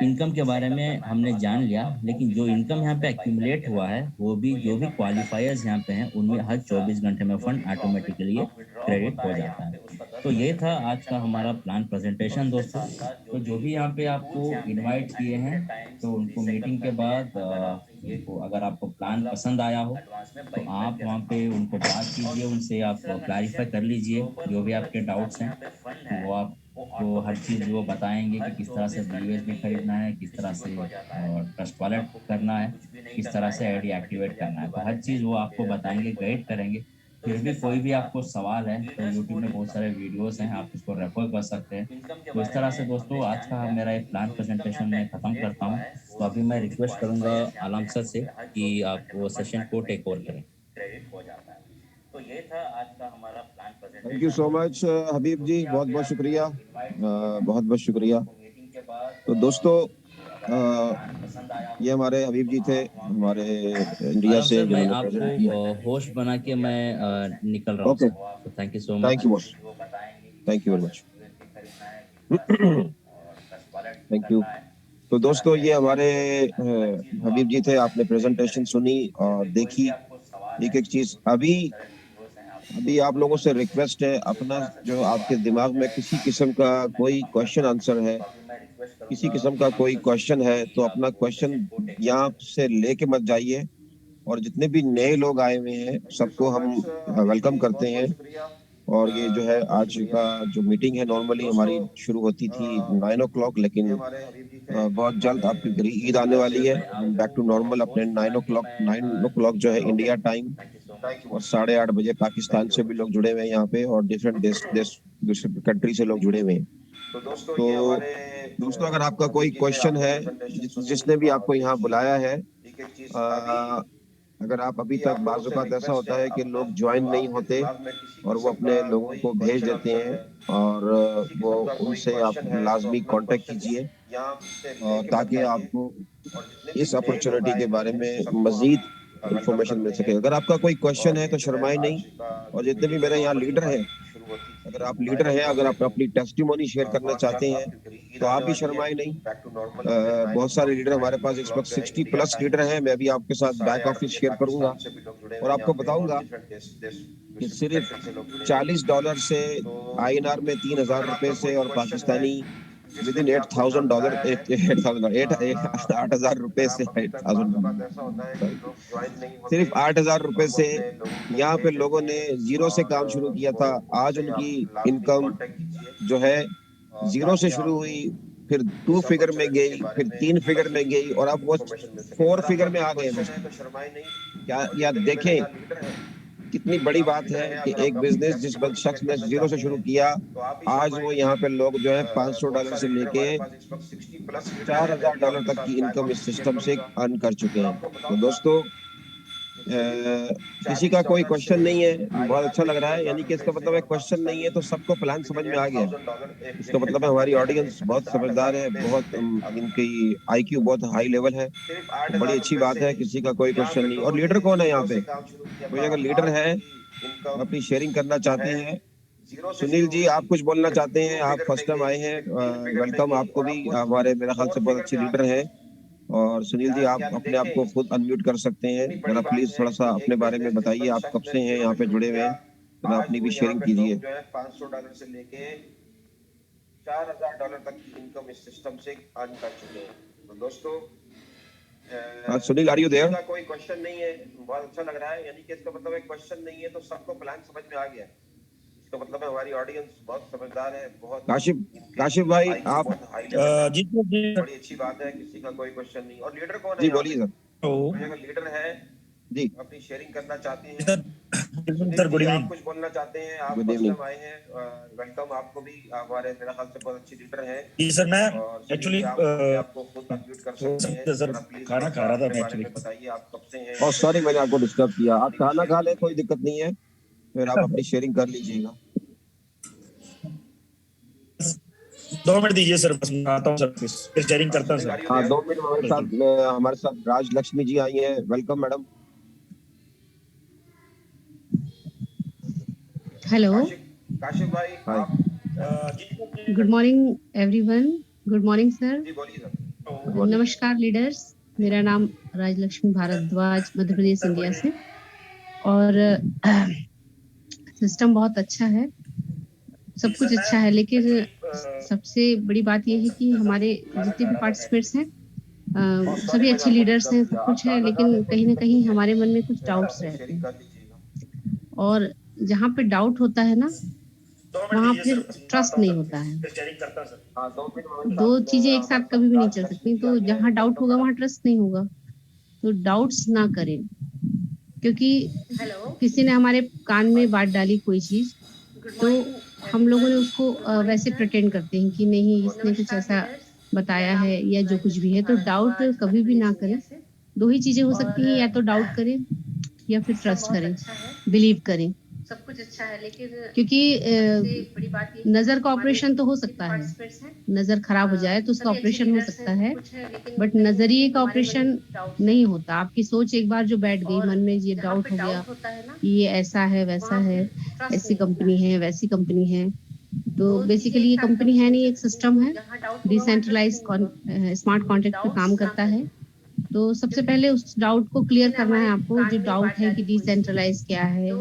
इनकम के बारे में हमने जान लिया, लेकिन जो इनकम यहाँ पे एक्यूमुलेट हुआ है वो भी जो भी क्वालिफायर्स यहाँ पे हैं उनमें हर 24 घंटे में फंड ऑटोमेटिकली क्रेडिट हो जाता है। तो ये था आज का हमारा प्लान प्रेजेंटेशन दोस्तों। तो जो भी यहाँ पे आपको इनवाइट किए हैं तो उनको मीटिंग के बाद उनको अगर आपको प्लान पसंद आया हो तो आप वहाँ पे उनको बात कीजिए, उनसे आप क्लैरिफाई कर लीजिए जो भी आपके डाउट्स हैं। वो आप वो हर चीज़ वो बताएँगे कि किस तरह से यूएसबी खरीदना है, किस तरह से ट्रस्ट वॉलेट करना है, किस तरह से आईडी एक्टिवेट करना है। तो हर चीज़ वो आपको बताएँगे, गाइड करेंगे। फिर भी कोई भी आपको सवाल है तो यूट्यूब में बहुत सारे वीडियोज़ हैं, आप उसको रेफ़र कर सकते हैं। तो इस तरह से दोस्तों आज का मेरा एक प्लान प्रेज़ेंटेशन मैं ख़त्म करता हूँ। तो अभी मैं रिक्वेस्ट करूँगा आलम सर से कि आप वो सेशन को टेक ओवर करें। थैंक यू सो मच हबीब जी, बहुत बहुत शुक्रिया, बहुत बहुत शुक्रिया। तो दोस्तों ये हमारे हबीब जी थे, हमारे इंडिया आलम से, सर, मैं जिन्होंने प्रेजेंट किया। आपको होस्ट बना के मैं निकल रहा हूँ okay, sir. Thank you so thank much. You boss, thank you very much. Thank you. तो दोस्तों, ये हमारे हबीब जी थे। आपने प्रेजेंटेशन सुनी और देखी एक एक चीज। अभी अभी आप लोगों से रिक्वेस्ट है, अपना जो आपके दिमाग में किसी किस्म का कोई क्वेश्चन आंसर है, किसी किस्म का कोई क्वेश्चन है, तो अपना क्वेश्चन यहाँ से लेके मत जाइए। और जितने भी नए लोग आए हुए हैं, सबको हम वेलकम करते हैं। और ये जो है आज का जो मीटिंग है, नॉर्मली हमारी शुरू होती थी 9 o'clock, लेकिन बहुत जल्द आपकी ईद आने वाली है। हम बैक टू नॉर्मल अपने 9 o'clock जो है इंडिया टाइम, और 8:30 बजे पाकिस्तान से भी लोग जुड़े हुए हैं यहाँ पे, और डिफरेंट देश देश दूसरे कंट्री से लोग जुड़े हुए हैं। तो दोस्तों, अगर आपका कोई क्वेश्चन है, जिसने भी आपको यहाँ बुलाया है, अगर आप अभी तक, बाज़ औक़ात ऐसा होता है कि लोग ज्वाइन नहीं होते और वो अपने लोगों को भेज देते हैं, और वो उनसे आप लाजमी कांटेक्ट कीजिए, और ताकि आपको इस अपॉर्चुनिटी के बारे में मजीद इंफॉर्मेशन मिल सके। अगर आपका कोई क्वेश्चन है तो शर्माए नहीं। और जितने भी मेरे यहाँ लीडर हैं, अगर आप लीडर हैं, अगर आप अपनी टेस्टिमोनी शेयर करना चाहते हैं, तो आप भी शर्माए नहीं। बहुत सारे लीडर हमारे पास इस वक्त 60+ लीडर हैं। मैं भी आपके साथ बैक ऑफिस शेयर करूंगा और आपको बताऊंगा कि सिर्फ $40 से, INR में 3,000 रुपए से, और पाकिस्तानी विद इन $8,000, 8,000 रुपए से, 8,000, सिर्फ 8,000 रुपए से यहाँ पे लोगों ने जीरो से काम शुरू किया था। आज उनकी इनकम जो है जीरो से शुरू हुई, फिर 2 फिगर में गई, फिर 3 फिगर में गई, और अब वो 4 फिगर में आ गए दोस्तों। क्या या देखें कितनी बड़ी बात है कि एक बिजनेस जिस शख्स ने जीरो से शुरू किया, आज वो यहाँ पे लोग जो है $500 से लेके $4,000 तक की इनकम इस सिस्टम से अर्न कर चुके हैं। तो दोस्तों, किसी का कोई क्वेश्चन नहीं है, बहुत अच्छा लग रहा है। यानी कि इसका मतलब है क्वेश्चन नहीं है तो सबको प्लान समझ में आ गया है। इसका मतलब है हमारी ऑडियंस बहुत समझदार है, बहुत इनकी IQ बहुत हाई लेवल है। तो बड़ी अच्छी बात है, किसी का कोई क्वेश्चन नहीं। और लीडर कौन है यहाँ पे? कोई अगर लीडर है, अपनी शेयरिंग करना चाहते हैं, सुनील जी आप कुछ बोलना चाहते हैं? आप फर्स्ट टाइम आए हैं, वेलकम आपको भी। हमारे मेरे ख्याल से बहुत अच्छे लीडर हैं। और सुनील जी, आप अपने आप को खुद अनम्यूट कर सकते हैं। जरा प्लीज थोड़ा सा अपने बारे में बताइए, आप कब से हैं यहाँ पे जुड़े हुए हैं, जरा अपनी भी शेयरिंग कीजिए। $500 से लेके $4,000 तक की इनकम इस सिस्टम से अर्न कर चुके हैं। तो दोस्तों, सुनील, आर यू देयर? कोई क्वेश्चन नहीं है, बहुत अच्छा लग रहा है। यानी कि इसका मतलब है क्वेश्चन नहीं है तो सबको प्लान समझ में आ गया है। इसका मतलब है हमारी ऑडियंस बहुत समझदार है, बहुत। काशिफ भाई, आप जी जी बड़ी अच्छी बात है, किसी का कोई क्वेश्चन नहीं। और लीडर कौन है? जी बोलिए सर। कोई अगर लीडर है जी, अपनी शेयरिंग करना चाहते हैं, सर गुड आप इवनिंग। कुछ बोलना चाहते हैं? आप फर्स्ट टाइम आए हैं, वेलकम आपको भी। हमारे मेरे ख्याल से बहुत अच्छे लीडर हैं। जी सर, मैं एक्चुअली आपको खुद अनम्यूट कर सकते हैं। सर खाना खा रहा था मैं एक्चुअली। बताइए आप कब से हैं? और सॉरी, मैंने आपको डिस्टर्ब किया। आप खाना खा ले, कोई दिक्कत नहीं है, फिर आप अपनी शेयरिंग कर लीजिएगा। 2 मिनट दीजिए सर, बस मैं आता हूँ सर, फिर शेयरिंग करता हूँ सर। हाँ, 2 मिनट। हमारे साथ राज लक्ष्मी जी आई हैं। Welcome madam. Hello. काशिफ भाई, Good morning, everyone. Good morning, sir. जी बोलिए सर। नमस्कार लीडर्स, मेरा नाम राजलक्ष्मी भारद्वाज, मध्य प्रदेश इंडिया से। और सिस्टम बहुत अच्छा है, सब कुछ अच्छा है, लेकिन सबसे बड़ी बात यह है कि हमारे जितने भी पार्टिसिपेंट्स हैं, सभी अच्छे लीडर्स हैं, सब कुछ है, लेकिन कहीं ना कहीं हमारे मन में कुछ डाउट्स रहते हैं। और जहाँ पे डाउट होता है ना, वहाँ फिर ट्रस्ट नहीं होता है। 2 चीजें एक साथ कभी भी नहीं चल सकती। तो जहाँ डाउट होगा वहाँ ट्रस्ट नहीं होगा। तो डाउट्स ना करें, क्योंकि किसी ने हमारे कान में बात डाली कोई चीज, तो हम लोगों ने उसको वैसे प्रिटेंड करते हैं कि नहीं, इसने कुछ ऐसा बताया है या जो कुछ भी है। तो डाउट कभी भी ना करें। 2 ही चीजें हो सकती हैं, या तो डाउट करें या फिर ट्रस्ट करें, बिलीव करें। सब कुछ अच्छा है, लेकिन क्योंकि बड़ी बात ये नजर का ऑपरेशन तो हो सकता है, नजर खराब हो जाए तो उसका ऑपरेशन हो सकता है, बट नजरिए का ऑपरेशन नहीं होता। आपकी सोच एक बार जो बैठ गई मन में, ये डाउट हो गया ये ऐसा है वैसा है, ऐसी कंपनी है वैसी कंपनी है, तो बेसिकली ये कंपनी है नहीं, एक सिस्टम है, डिसेंट्रलाइज स्मार्ट कॉन्ट्रैक्ट पे काम करता है। तो सबसे पहले उस डाउट को क्लियर करना है आपको, जो डाउट है कि डिसेंट्रलाइज क्या है,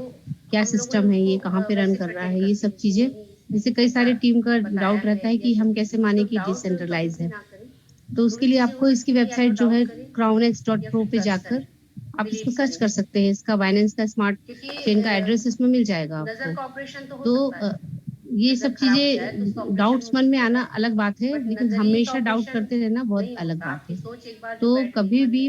क्या सिस्टम है, ये कहाँ पे रन कर रहा है, ये सब चीजें। जैसे कई सारे टीम का डाउट रहता है कि हम कैसे माने कि डिसेंट्रलाइज है, तो उसके लिए आपको इसकी वेबसाइट जो है crownex.pro पे जाकर आप इसको सर्च कर सकते हैं। इसका बाइनेंस का स्मार्ट चेन का एड्रेस इसमें मिल जाएगा आपको। तो ये सब चीजें डाउट्स मन में आना अलग बात है, लेकिन हमेशा डाउट करते रहना बहुत अलग बात है। तो कभी भी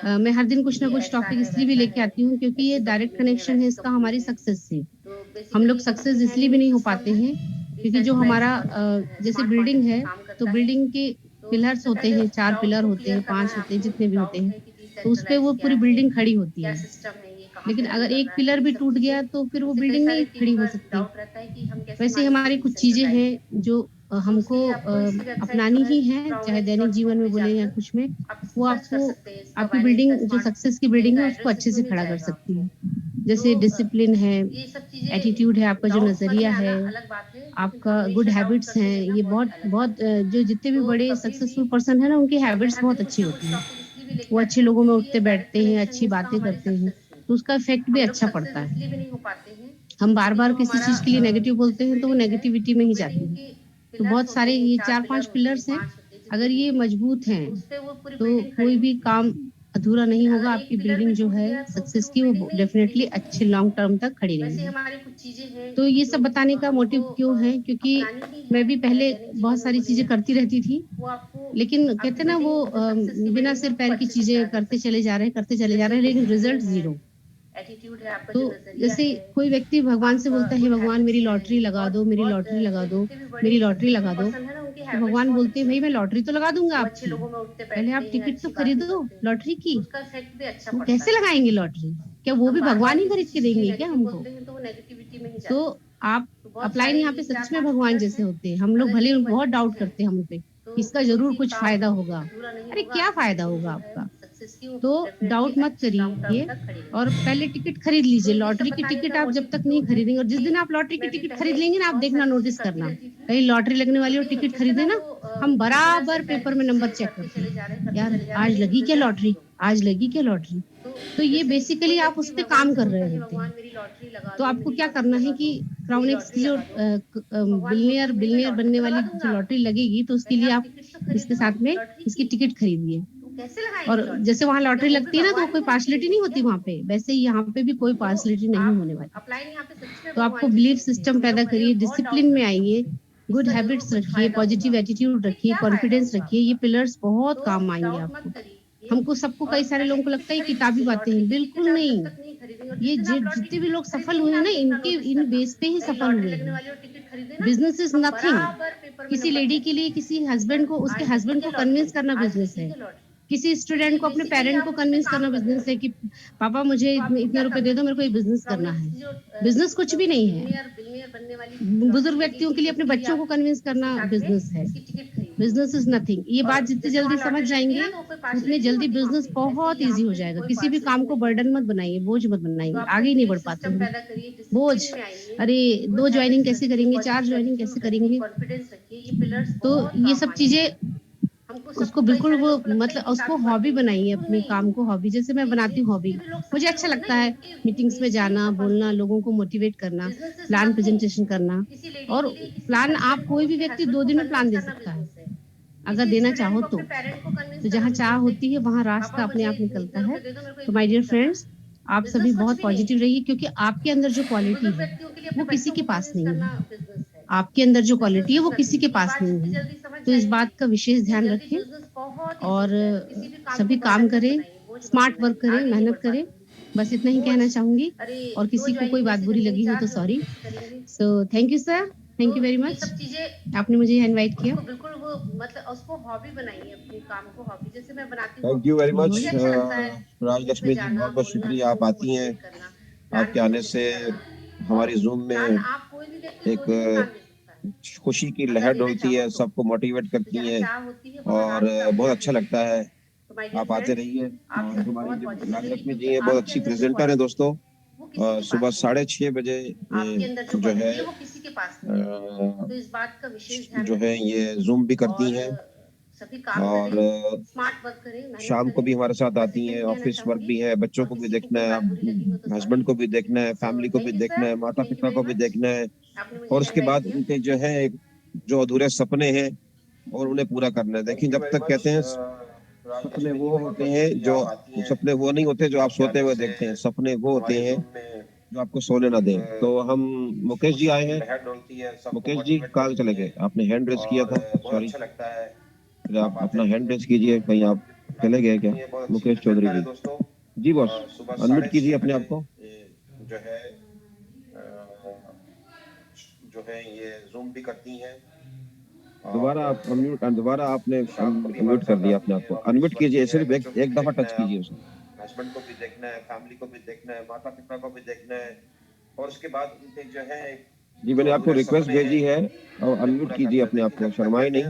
मैं हर दिन कुछ ना कुछ टॉपिक इसलिए भी लेके आती हूँ क्योंकि ये डायरेक्ट कनेक्शन है इसका हमारी सक्सेस से। हम लोग सक्सेस इसलिए भी नहीं हो पाते हैं क्योंकि जो हमारा जैसे बिल्डिंग है, तो बिल्डिंग के पिलर्स होते हैं, 4 पिलर होते हैं, 5 होते हैं, जितने भी होते हैं, तो उस पे वो पूरी बिल्डिंग खड़ी होती है। लेकिन अगर एक पिलर भी टूट गया तो फिर वो बिल्डिंग नहीं खड़ी हो सकती। वैसे हमारी कुछ चीजें हैं जो हमको अपनानी ही है, चाहे दैनिक जीवन में बोले या कुछ में, वो आपको आपकी बिल्डिंग जो सक्सेस की बिल्डिंग है उसको अच्छे से खड़ा कर सकती है। जैसे डिसिप्लिन है, एटीट्यूड है, आपका जो नजरिया है, आपका गुड हैबिट्स हैं, ये बहुत बहुत जो जितने भी बड़े सक्सेसफुल पर्सन है ना, उनकी हैबिट्स बहुत अच्छी होती हैं। वो अच्छे लोगों में उठते बैठते हैं, अच्छी बातें करते हैं, तो उसका इफेक्ट भी अच्छा पड़ता है। हम बार बार किसी चीज के लिए नेगेटिव बोलते हैं तो वो नेगेटिविटी में ही जाती है। तो बहुत सारे ये 4-5 पिलर्स हैं, अगर ये मजबूत हैं तो कोई भी काम अधूरा नहीं होगा। आपकी बिल्डिंग जो है सक्सेस की, वो डेफिनेटली अच्छे लॉन्ग टर्म तक खड़ी रहेगी। तो ये सब बताने का मोटिव क्यों है, क्योंकि मैं भी पहले बहुत सारी चीजें करती रहती थी, लेकिन कहते ना वो बिना सिर पैर की चीजें करते चले जा रहे हैं, लेकिन रिजल्ट जीरो। तो जैसे कोई व्यक्ति भगवान से बोलता है, भगवान मेरी लॉटरी लगा दो, मेरी लॉटरी लगा दो, मेरी लॉटरी लगा दो, तो भगवान बोलते हैं भाई मैं लॉटरी तो लगा दूंगा आपकी, पहले आप टिकट तो खरीदो लॉटरी की। वो कैसे लगाएंगे लॉटरी? क्या वो भी भगवान ही खरीद के देंगे क्या हमको? तो आप अपलाइन यहाँ पे सच में भगवान जैसे होते हैं। हम लोग भले बहुत डाउट करते हैं हम पे, इसका जरूर कुछ फायदा होगा। अरे क्या फायदा होगा आपका? तो डाउट मत करिए और पहले टिकट खरीद लीजिए। लॉटरी की टिकट आप जब तक नहीं खरीदेंगे, और जिस दिन आप लॉटरी की टिकट खरीद लेंगे ना, आप देखना, नोटिस करना, कहीं लॉटरी लगने वाली और टिकट खरीदे ना, हम बराबर पेपर में नंबर चेक करते हैं, यार आज लगी क्या लॉटरी, आज लगी क्या लॉटरी। तो ये बेसिकली आप उस पर काम कर रहे होते हैं। तो आपको क्या करना है कि क्राउनेक्स की जो बिलियनियर बनने वाली जो लॉटरी लगेगी, तो उसके लिए आप इसके साथ में इसकी टिकट खरीदिए। और जैसे वहां लॉटरी लगती है ना, तो कोई पार्शलिटी नहीं होती वहां पे, वैसे ही यहाँ पे भी कोई पार्शलिटी नहीं होने वाली। तो आपको बिलीफ सिस्टम पैदा करिए, डिसिप्लिन में आइए, गुड हैबिट्स रखिए, पॉजिटिव एटीट्यूड रखिए, कॉन्फिडेंस रखिए। ये पिलर्स बहुत काम आएंगे आपको। हमको सबको, कई सारे लोगों को लगता है किताबी बातें हैं, बिल्कुल नहीं। ये जितने भी लोग सफल हुए हैं ना, इन बेस पे ही सफल हुए हैं। Business is nothing. किसी लेडी के लिए किसी हस्बैंड को, उसके हस्बैंड को कन्विंस करना बिजनेस है। किसी स्टूडेंट को अपने पेरेंट को कन्विंस करना बिजनेस है कि पापा मुझे इतने रुपए दे दो, मेरे को ये बिजनेस करना है। बिजनेस कुछ भी नहीं है। बुजुर्ग व्यक्तियों के लिए अपने बच्चों को कन्विंस करना बिजनेस है। Business is nothing. ये बात जितनी जल्दी समझ जाएंगे, उतनी जल्दी बिजनेस बहुत इजी हो जाएगा। किसी भी काम को बर्डन मत बनाइए, बोझ मत बनाइए, आगे ही नहीं बढ़ पाते हैं। बोझ, अरे 2 ज्वाइनिंग कैसे करेंगे, 4 ज्वाइनिंग कैसे करेंगे। तो ये सब चीजें उसको बिल्कुल वो मतलब उसको हॉबी बनाइए, अपने काम को हॉबी। जैसे मैं बनाती हूँ हॉबी, मुझे अच्छा लगता है मीटिंग्स में जाना, बोलना, लोगों को मोटिवेट करना, प्लान प्रेजेंटेशन करना। और प्लान आप, कोई भी व्यक्ति 2 दिन में प्लान दे सकता है अगर देना चाहो तो जहाँ चाह होती है वहाँ रास्ता अपने आप निकलता है। तो माय डियर फ्रेंड्स, आप सभी बहुत पॉजिटिव रहिए, क्योंकि आपके अंदर जो क्वालिटी है वो किसी के पास नहीं है। आपके अंदर जो क्वालिटी है वो किसी के पास नहीं है। तो इस बात का विशेष ध्यान रखें और सभी काम करें, स्मार्ट वर्क करें, मेहनत करें। बस इतना ही कहना चाहूंगी। और किसी को कोई बात बुरी लगी हो तो sorry. So thank you sir, thank you very much, आपने मुझे यहाँ इनवाइट किया। बिल्कुल वो मतलब उसको हॉबी बनाइए, अपने काम को हॉबी। जैसे मैं बनाती हूँ। Thank you very much Rajalakshmi ji, बहुत बहुत शुक्रिया। आप आती हैं, आपके आने से हमारी जूम में एक खुशी की लहर डोलती है, सबको मोटिवेट करती है और बहुत अच्छा लगता है। आप आते रहिए। और हमारी जो राजलक्ष्मी जी है बहुत अच्छी प्रेजेंटर है दोस्तों। सुबह 6:30 बजे जो है जो है ये जूम भी करती हैं और शाम को भी हमारे साथ आती हैं। ऑफिस वर्क भी है, बच्चों को भी देखना है, हस्बैंड को भी देखना है, फैमिली को भी देखना है, माता पिता को भी देखना है और उसके बाद उनके जो है जो अधूरे सपने हैं और उन्हें पूरा करना है। देखिए, जब तक कहते हैं सपने वो होते हैं जो सपने वो नहीं होते जो आप सोते हुए देखते हैं, सपने वो होते हैं जो आपको सोने ना दें। तो हम मुकेश जी आए हैं। मुकेश जी कहाँ चले गए? आपने हैंड रेस किया था, सॉरी। फिर आप अपना हैंड रेस कीजिए, कहीं आप चले गए क्या? मुकेश चौधरी जी। जी बॉस, अनम्यूट कीजिए अपने आप को। जो है ये जूम भी करती हैं। दोबारा आप दोबारा आपने अनम्यूट कर दिया अपने आप को। अनम्यूट कीजिए, सिर्फ एक दफा टच कीजिए उसे। हस्बैंड को भी देखना है, फैमिली को भी देखना है, माता पिता को भी देखना है और उसके बाद उनके जो है जी मैंने आपको रिक्वेस्ट भेजी है और अनम्यूट कीजिए अपने आप को, शर्माए नहीं।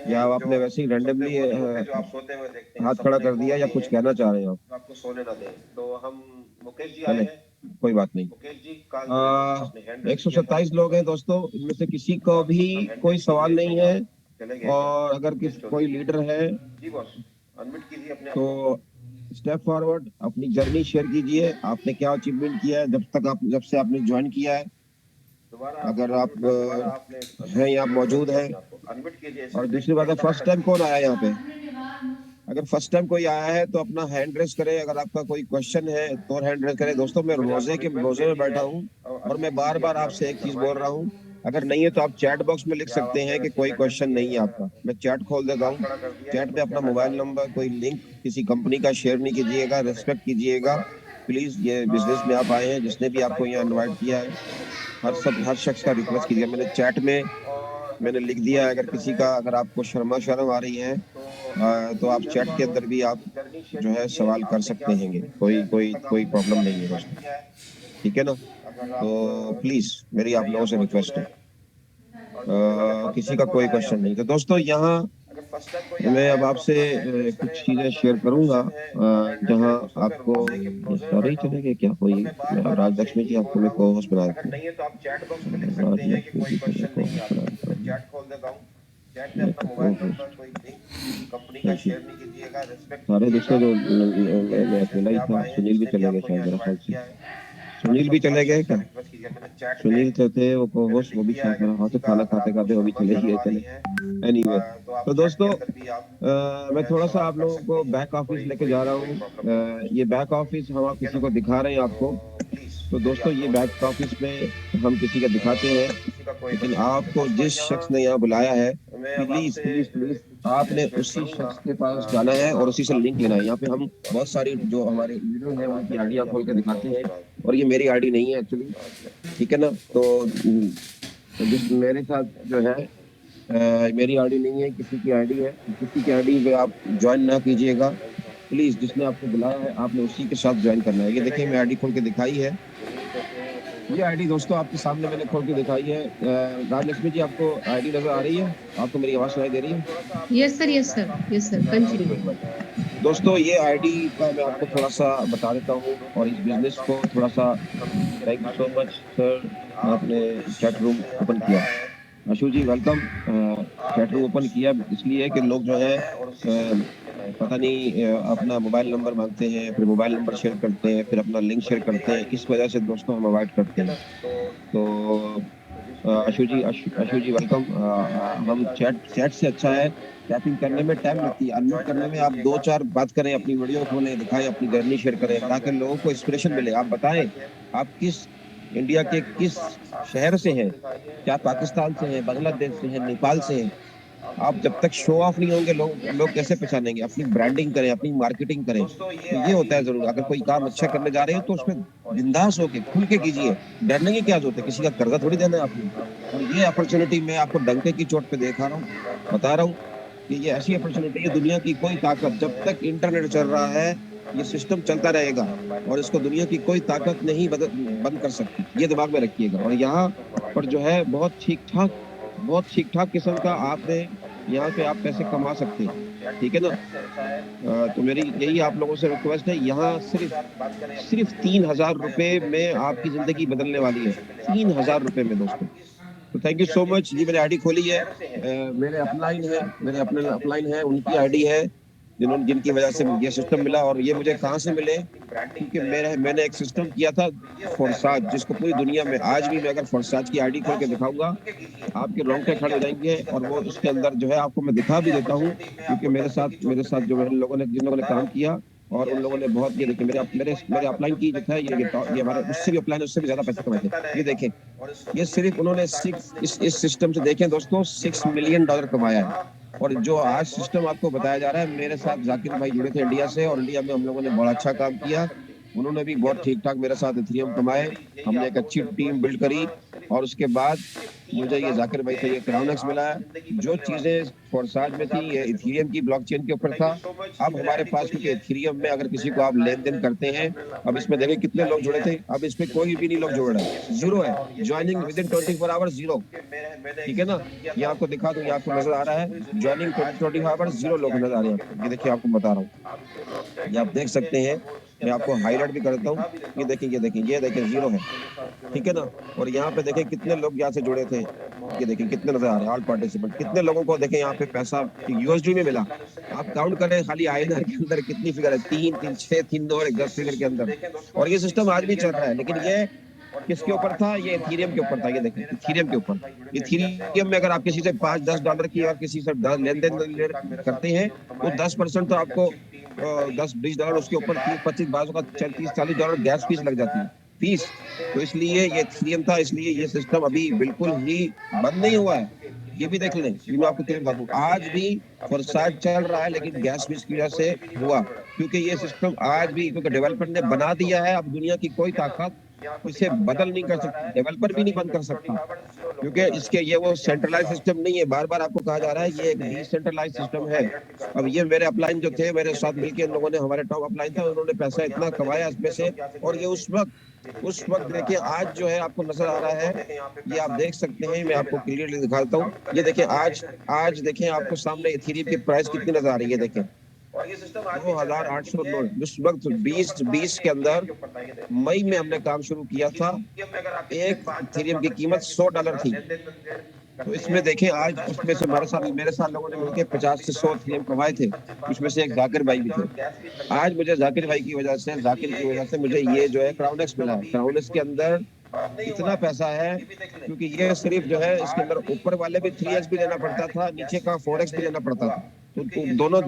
या आपने वैसे ही रैंडमली हाथ खड़ा कर दिया या कुछ कहना चाह रहे हो आप? आपको सोने ना दें। तो हम मुकेश जी आए हैं। कोई बात नहीं। 127 लोग हैं दोस्तों, इनमें से किसी को भी कोई सवाल नहीं है और अगर कोई लीडर है तो स्टेप फॉरवर्ड, अपनी जर्नी शेयर कीजिए। आपने क्या अचीवमेंट किया है जब से आपने ज्वाइन किया है। अगर आप हैं या मौजूद हैं। और दूसरी बात है, फर्स्ट टाइम कौन आया यहाँ पे? अगर फर्स्ट टाइम कोई आया है तो अपना हैंड रेस करे। अगर आपका कोई क्वेश्चन है तो हैंड रेस करे। दोस्तों, मैं रोजे में बैठा हूँ और मैं बार बार आपसे एक चीज बोल रहा हूँ, अगर नहीं है तो आप चैट बॉक्स में लिख सकते हैं कि कोई क्वेश्चन नहीं है आपका। मैं चैट खोल देता हूँ। चैट पे अपना मोबाइल नंबर, कोई लिंक किसी कंपनी का शेयर नहीं कीजिएगा, रेस्पेक्ट कीजिएगा प्लीज। ये बिजनेस में आप आए हैं, जिसने भी आपको यहाँ इन्वाइट किया है, हर शख्स का रिक्वेस्ट कीजिए। मैंने चैट में मैंने लिख दिया है, अगर आपको शर्म आ रही है तो आप चैट के अंदर भी आप जो है सवाल कर सकते हैं। कोई प्रॉब्लम नहीं है दोस्तों, ठीक है ना? तो प्लीज मेरी आप लोगों से रिक्वेस्ट है, किसी का कोई क्वेश्चन नहीं। तो दोस्तों, यहाँ मैं अब आपसे कुछ चीजें शेयर करूंगा जहां आपको सॉरी चले गए क्या? कोई राजलक्ष्मी जी आपको मैं को होस्ट बना देता हूँ। राजलक्ष्मी जी को को होस्ट बना देता हूँ। सारे दूसरे जो मैं अकेला ही था। सुनील भी चले गए शायद, मेरा ख्याल से सुनील भी चले गए क्या? सुनील थे वो को होस्ट, वो भी शायद मेरा हाथ से खाना खाते खाते वो भी चले। एनीवे, तो दोस्तों मैं थोड़ा सा आप लोगों को बैक ऑफिस लेके जा रहा हूँ। ये बैक ऑफिस हम किसी को दिखा रहे हैं आपको। तो दोस्तों, ये बैक ऑफिस में हम किसी का दिखाते हैं, लेकिन आपको जिस शख्स ने यहाँ बुलाया है, प्लीज प्लीज प्लीज आपने उसी शख्स के पास जाना है और उसी से लिंक लेना है। यहाँ पे हम बहुत सारी जो हमारे लीडर हैं उनकी आईडिया खोल के दिखाते हैं और ये मेरी आईडी नहीं है एक्चुअली, ठीक है ना? तो जिस मेरे साथ जो है मेरी आईडी नहीं है, किसी की आईडी है। किसी की आईडी पे आप ज्वाइन ना कीजिएगा प्लीज। जिसने आपको बुलाया है आपने उसी के साथ ज्वाइन करना है। ये देखिए, मैं आईडी खोल के दिखाई है। ये आईडी दोस्तों आपके सामने मैंने खोल के दिखाई है। राजलक्ष्मी जी, आपको आईडी नजर आ रही है? आपको मेरी आवाज सुनाई दे रही है? Yes sir continue. दोस्तों, ये आईडी का मैं आपको थोड़ा सा बता देता हूँ और इस बिजनेस को थोड़ा सा। Thank you so much sir, आपने चैट रूम ओपन किया। अशु जी वेलकम। चैट रूम ओपन किया इसलिए कि लोग जो है पता नहीं अपना मोबाइल नंबर मांगते हैं, फिर मोबाइल नंबर शेयर करते हैं, फिर अपना लिंक शेयर करते हैं। इस वजह से दोस्तों हम अवॉइड करते हैं। तो अशु जी वेलकम। हम चैट से अच्छा है, टैपिंग करने में टाइम लगती है, अनम्यूट करने में आप 2-4 बात करें, अपनी वीडियो खोलें, दिखाएं, अपनी जर्नी शेयर करें ताकि लोगों को इंस्पिरेशन मिले। आप बताएं आप इंडिया के किस शहर से हैं, क्या पाकिस्तान से हैं, बांग्लादेश से हैं, नेपाल से हैं। आप जब तक शो ऑफ नहीं होंगे लोग कैसे पहचानेंगे? अपनी ब्रांडिंग करें, अपनी मार्केटिंग करें। तो ये होता है जरूर। अगर कोई काम अच्छा करने जा रहे हो तो उसमें बिंदास होके खुल के कीजिए। डरने की क्या जरूरत है? किसी का कर्जा थोड़ी देना है आपको। और ये अपॉर्चुनिटी मैं आपको डंके की चोट पे देखा रहा हूँ, बता रहा हूँ कि ये ऐसी अपॉर्चुनिटी है, दुनिया की कोई ताकत जब तक इंटरनेट चल रहा है ये सिस्टम चलता रहेगा और इसको दुनिया की कोई ताकत नहीं बंद कर सकती, ये दिमाग में रखिएगा। और यहाँ पर जो है बहुत ठीक ठाक किस्म का आपने यहाँ पे आप पैसे कमा सकते हैं, ठीक है ना। तो मेरी यही आप लोगों से रिक्वेस्ट है, यहाँ सिर्फ 3,000 रुपए में आपकी जिंदगी बदलने वाली है, 3,000 रुपए में दोस्तों। तो थैंक यू सो मच। जी मैंने आईडी खोली है, मेरे अपलाइन है, उनकी आईडी है जिनकी वजह से ये सिस्टम मिला। और ये मुझे कहाँ से मिले, क्योंकि मैंने एक सिस्टम किया था फोरसाज, जिसको पूरी दुनिया में आज भी मैं अगर फोरसाज की आईडी खोल के दिखाऊंगा आपके रोंगटे खड़े हो जाएंगे। और वो उसके अंदर जो है आपको मैं दिखा भी देता हूँ, क्योंकि मेरे साथ जो जिन लोगों ने काम किया और उन लोगों ने बहुत, ये देखिए मेरे अपलाइन की जो था ये हमारे उससे भी अपलाइन उससे भी ज्यादा पैसे कमाए थे। ये देखें, ये सिर्फ उन्होंने इस सिस्टम से देखें दोस्तों $6 मिलियन कमाया है। और जो आज सिस्टम आपको बताया जा रहा है, मेरे साथ जाकिर भाई जुड़े थे इंडिया से, और इंडिया में हम लोगों ने बहुत अच्छा काम किया, उन्होंने भी बहुत ठीक ठाक मेरे साथ इथेरियम कमाए, हमने एक अच्छी टीम बिल्ड करी। और उसके बाद मुझे ये जाकिर भाई से ये क्राउनेक्स मिला है। जो चीजें फोरसाज में थी ये इथेरियम की ब्लॉकचेन के ऊपर था। अब हमारे पास, क्योंकि इथेरियम में अगर किसी को आप लेन देन करते हैं, अब इसमें देखें कितने लोग जुड़े थे, अब इसमें कोई भी नहीं लोग जुड़ रहे हैं, जीरो है, joining with in 24 hours zero, ठीक है ना। ये आपको दिखा दूं, ये आपको नजर आ रहा है, ज्वाइनिंग 24 आवर्स जीरो लोग नजर आ रहे हैं। ये देखिए आपको बता रहा हूँ, ये आप देख सकते हैं, मैं आपको हाईलाइट भी करता हूँ। ये देखें जीरो है, ठीक है ना। और यहाँ पे देखें कितने लोग यहाँ से जुड़े थे, ये देखें कितने नजर आ रहे हैं, ऑल पार्टिसिपेंट, कितने लोगों को देखें यहाँ पे पैसा यूएसडी में मिला। आप काउंट करें खाली आईएनआर के अंदर कितनी फिगर है, 3, 6, 3, 2 और 10 फिगर के अंदर। और ये सिस्टम आज भी चल रहा है, लेकिन ये किसके ऊपर था, ये इथेरियम के ऊपर था। ये देखें इथेरियम के ऊपर, इथेरियम में अगर आप किसी से $5-10 की और किसी से लेन देन करते हैं तो 10% तो आपको $10-20 उसके ऊपर 30-25 का $30-40 गैस फीस लग जाती है फीस। तो इसलिए ये इथेरियम था, इसलिए ये सिस्टम अभी बिल्कुल ही बंद नहीं हुआ है। ये भी देख लें, ये मैं आपको क्लियर बता दूं, आज भी फोरसाज चल रहा है, लेकिन गैस फीस की वजह से हुआ, क्योंकि ये सिस्टम आज भी, क्योंकि डेवलपर ने बना दिया है, अब दुनिया की कोई ताकत इसे बदल नहीं कर सकती, डेवलपर भी नहीं बंद कर सकता, क्योंकि इसके ये वो सेंट्रलाइज सिस्टम नहीं है। बार बार आपको कहा जा रहा है ये एक डिसेंट्रलाइज सिस्टम है। अब ये मेरे अपलाइन जो थे, मेरे साथ मिलकर इन लोगों ने, हमारे टॉप अपलाइन था, उन्होंने पैसा इतना कमाया इसमें से। और ये उस वक्त देखिए, आज जो है आपको नजर आ रहा है, ये आप देख सकते हैं, मैं आपको क्लियरली दिखाता हूँ। ये देखिए आज देखें आपको सामने इथेरियम की प्राइस कितनी नजर आ रही है, देखें 2,809 उस वक्त 2020 के अंदर मई में हमने काम शुरू किया था, एक इथेरियम की कीमत $100 थी। तो इसमें देखें आज उसमें से मेरे साथ लोगों ने मिलकर 50 से 100 इथेरियम कमाए थे, उसमें से एक जाकिर भाई भी थे। आज मुझे जाकिर की वजह से मुझे ये जो है क्राउनेक्स मिला है। क्राउनेक्स के अंदर इतना पैसा है, क्योंकि ये सिर्फ जो है इसके अंदर ऊपर वाले भी 3x भी लेना पड़ता था, नीचे का 4x भी लेना पड़ता था, तो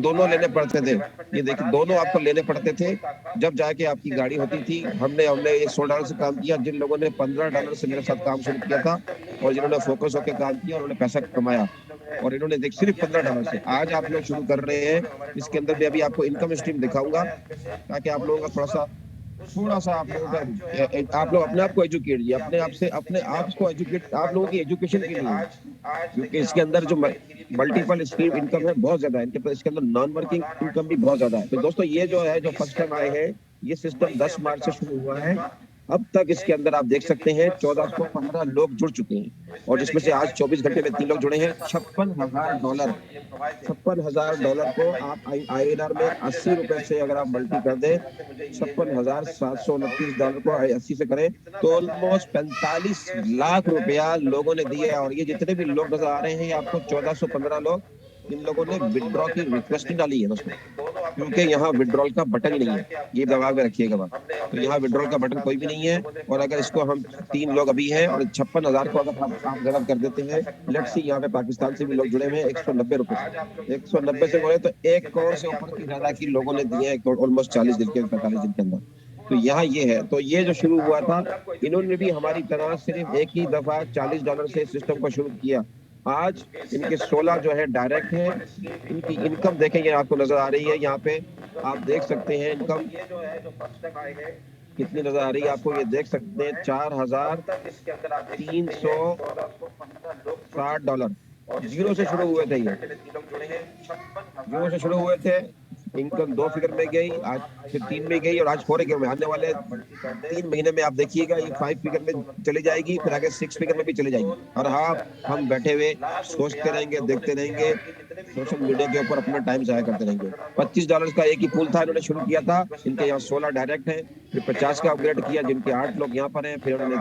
दोनों लेने पड़ते थे। ये देखिए दोनों आपको लेने पड़ते थे, जब जाके आपकी गाड़ी होती थी। हमने ये $100 से काम किया, जिन लोगों ने $15 से मेरे साथ काम शुरू किया था और जिन्होंने फोकस होकर काम किया, उन्होंने पैसा कमाया। और इन्होंने देख सिर्फ $15 से आज आप लोग शुरू कर रहे हैं। इसके अंदर भी अभी आपको इनकम स्ट्रीम दिखाऊंगा, ताकि आप लोगों का थोड़ा सा आप लोग अपने आप को एजुकेट कीजिए, अपने आप को एजुकेट, आप लोगों की एजुकेशन के लिए, क्योंकि इसके अंदर जो मल्टीपल स्ट्रीम इनकम है बहुत ज्यादा है, इसके अंदर नॉन वर्किंग इनकम भी बहुत ज्यादा है। तो दोस्तों ये जो है, जो फर्स्ट टाइम आए हैं, ये सिस्टम 10 मार्च से शुरू हुआ है। अब तक इसके अंदर आप देख सकते हैं 1415 लोग जुड़ चुके हैं, और जिसमें से आज 24 घंटे में 3 लोग जुड़े हैं। $56,000 को आप INR में 80 रुपए से अगर आप मल्टी कर दें, $56,729 को 80 से करें तो ऑलमोस्ट 45 लाख रुपया लोगों ने दिया है। और ये जितने भी लोग नजर आ रहे हैं, आपको 1415 लोग, इन लोगों ने विड्रॉ की रिक्वेस्ट डाली है दोस्तों, क्योंकि यहाँ विड्रॉल का बटन ही नहीं है, ये दिमाग में रखिएगा बात। तो यहाँ विड्रॉल का बटन कोई भी नहीं है। और अगर इसको हम 3 लोग अभी हैं और 56,000 को अगर आप जमा कर देते हैं, लेट्स सी यहाँ पे पाकिस्तान से भी लोग जुड़े हुए हैं, 190 रुपए, 190 से बोले तो 1 करोड़ से ऊपर की ज्यादा की लोगों ने दिए हैं ऑलमोस्ट 40 दिन के 45 दिन के अंदर। तो यहाँ ये है। तो ये जो शुरू हुआ था, इन्होंने भी हमारी तरह सिर्फ एक ही दफा $40 से सिस्टम को शुरू किया। आज इनके 16 जो है डायरेक्ट है। इनकी इनकम देखेंगे, आपको नजर आ रही है, यहाँ पे आप देख सकते हैं इनकम कितनी नजर आ रही है आपको, ये देख सकते हैं $4,360 जीरो से शुरू हुए थे, ये जीरो से शुरू हुए थे। इनकम 2 फिगर में गई, आज फिर 3 में गई और आज 4 फिगर में। आने वाले 3 महीने में आप देखिएगा ये 5 फिगर में चली जाएगी, फिर आगे 6 फिगर में भी चली जाएगी। और हाँ, हम बैठे हुए सोचते रहेंगे, देखते रहेंगे, सोशल मीडिया के ऊपर अपना टाइम जाया करते रहेंगे। $25 का एक ही पूल था, इन्होंने शुरू किया था। इनके यहाँ 16 डायरेक्ट है, फिर 50 का अपग्रेड किया, जिनके 8 लोग यहाँ पर हैं। फिर उन्होंने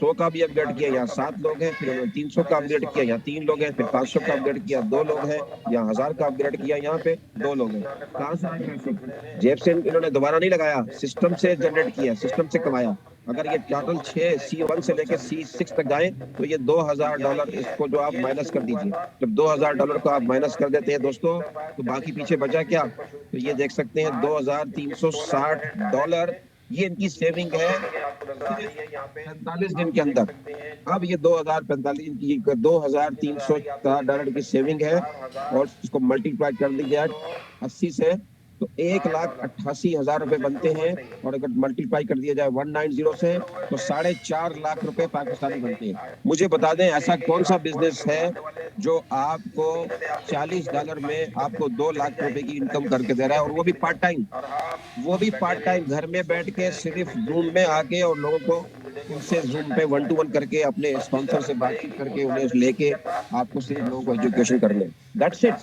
100 का भी अपग्रेड किया, यहाँ 7 लोग हैं। फिर उन्होंने 300 का अपग्रेड किया, यहाँ 3 लोग हैं। फिर 500 का अपग्रेड किया, 2 लोग हैं। यहाँ 1000 का अपग्रेड किया, यहाँ पे 2 लोग हैं। कहाँ से आए पैसे? जेब से इन्होंने दोबारा नहीं लगाया, सिस्टम से जनरेट किया, सिस्टम से कमाया। अगर ये टोटल 6 C1 से लेकर C6 तक जाए तो ये $2000, इसको जो आप माइनस कर दीजिए, जब $2000 को आप माइनस कर देते हैं दोस्तों, तो बाकी पीछे बचा क्या? तो ये देख सकते हैं $2360, ये इनकी सेविंग है 45 दिन के अंदर। अब ये 2045 इनकी $2360 की सेविंग है, और इसको मल्टीप्लाई कर दीजिए 80 से, तो 1,88,000 रुपए बनते हैं। और अगर मल्टीप्लाई कर दिया जाए 190 से, तो 4.5 लाख रुपए पाकिस्तानी बनते हैं। मुझे बता दें, ऐसा कौन सा बिजनेस है जो आपको $40 में आपको 2 लाख रुपए की इनकम करके दे रहा है, और वो भी पार्ट टाइम, घर में बैठ के सिर्फ जूम में आके, और लोगों को उनसे जूम पे 1 to 1 करके, अपने स्पॉन्सर से बातचीत करके, उन्हें लेके आपको सिर्फ लोगों को एजुकेशन करने, दैट्स इट।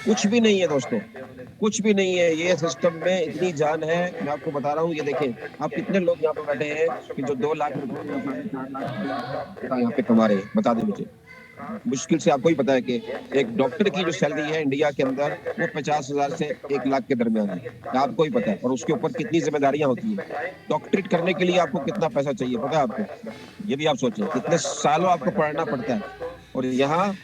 कुछ भी नहीं है दोस्तों, कुछ भी नहीं है। ये सिस्टम में इतनी जान है, मैं आपको बता रहा हूँ। ये देखें, आप कितने लोग यहाँ पे बैठे हैं कि जो 2 लाख रुपए या 4.5 लाख यहाँ पे कमा रहे हैं, बता दें मुझे। मुश्किल से आपको ही पता है कि एक डॉक्टर की जो सैलरी है इंडिया के अंदर, वो 50,000 से 1 लाख के दरमियान है, आपको ही पता है। और उसके ऊपर कितनी जिम्मेदारियां होती है। डॉक्टरेट करने के लिए आपको कितना पैसा चाहिए, पता है आपको? ये भी आप सोचें, कितने सालों आपको पढ़ना पड़ता है। और यहाँ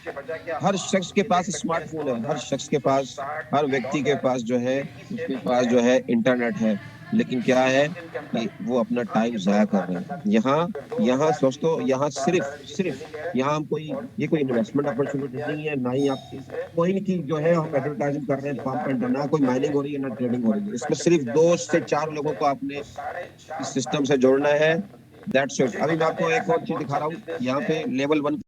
हर शख्स के पास स्मार्टफोन है, हर शख्स के पास, हर व्यक्ति के पास जो है, उसके पास जो है इंटरनेट है। लेकिन क्या है कि वो अपना टाइम जाया कर रहे हैं। यहाँ दोस्तों, यहाँ सिर्फ यहाँ हम ये कोई इन्वेस्टमेंट अपॉर्चुनिटी नहीं है, ना ही आप कोई की जो है हम एडवर्टाइजिंग कर रहे हैं पंप एंड, ना कोई माइनिंग हो रही है, ना ट्रेडिंग हो रही है। इसमें सिर्फ 2 से 4 लोगों को आपने इस सिस्टम से जोड़ना है, दैट्स इट। अभी मैं आपको एक और चीज दिखा रहा हूँ। यहाँ पे लेवल 1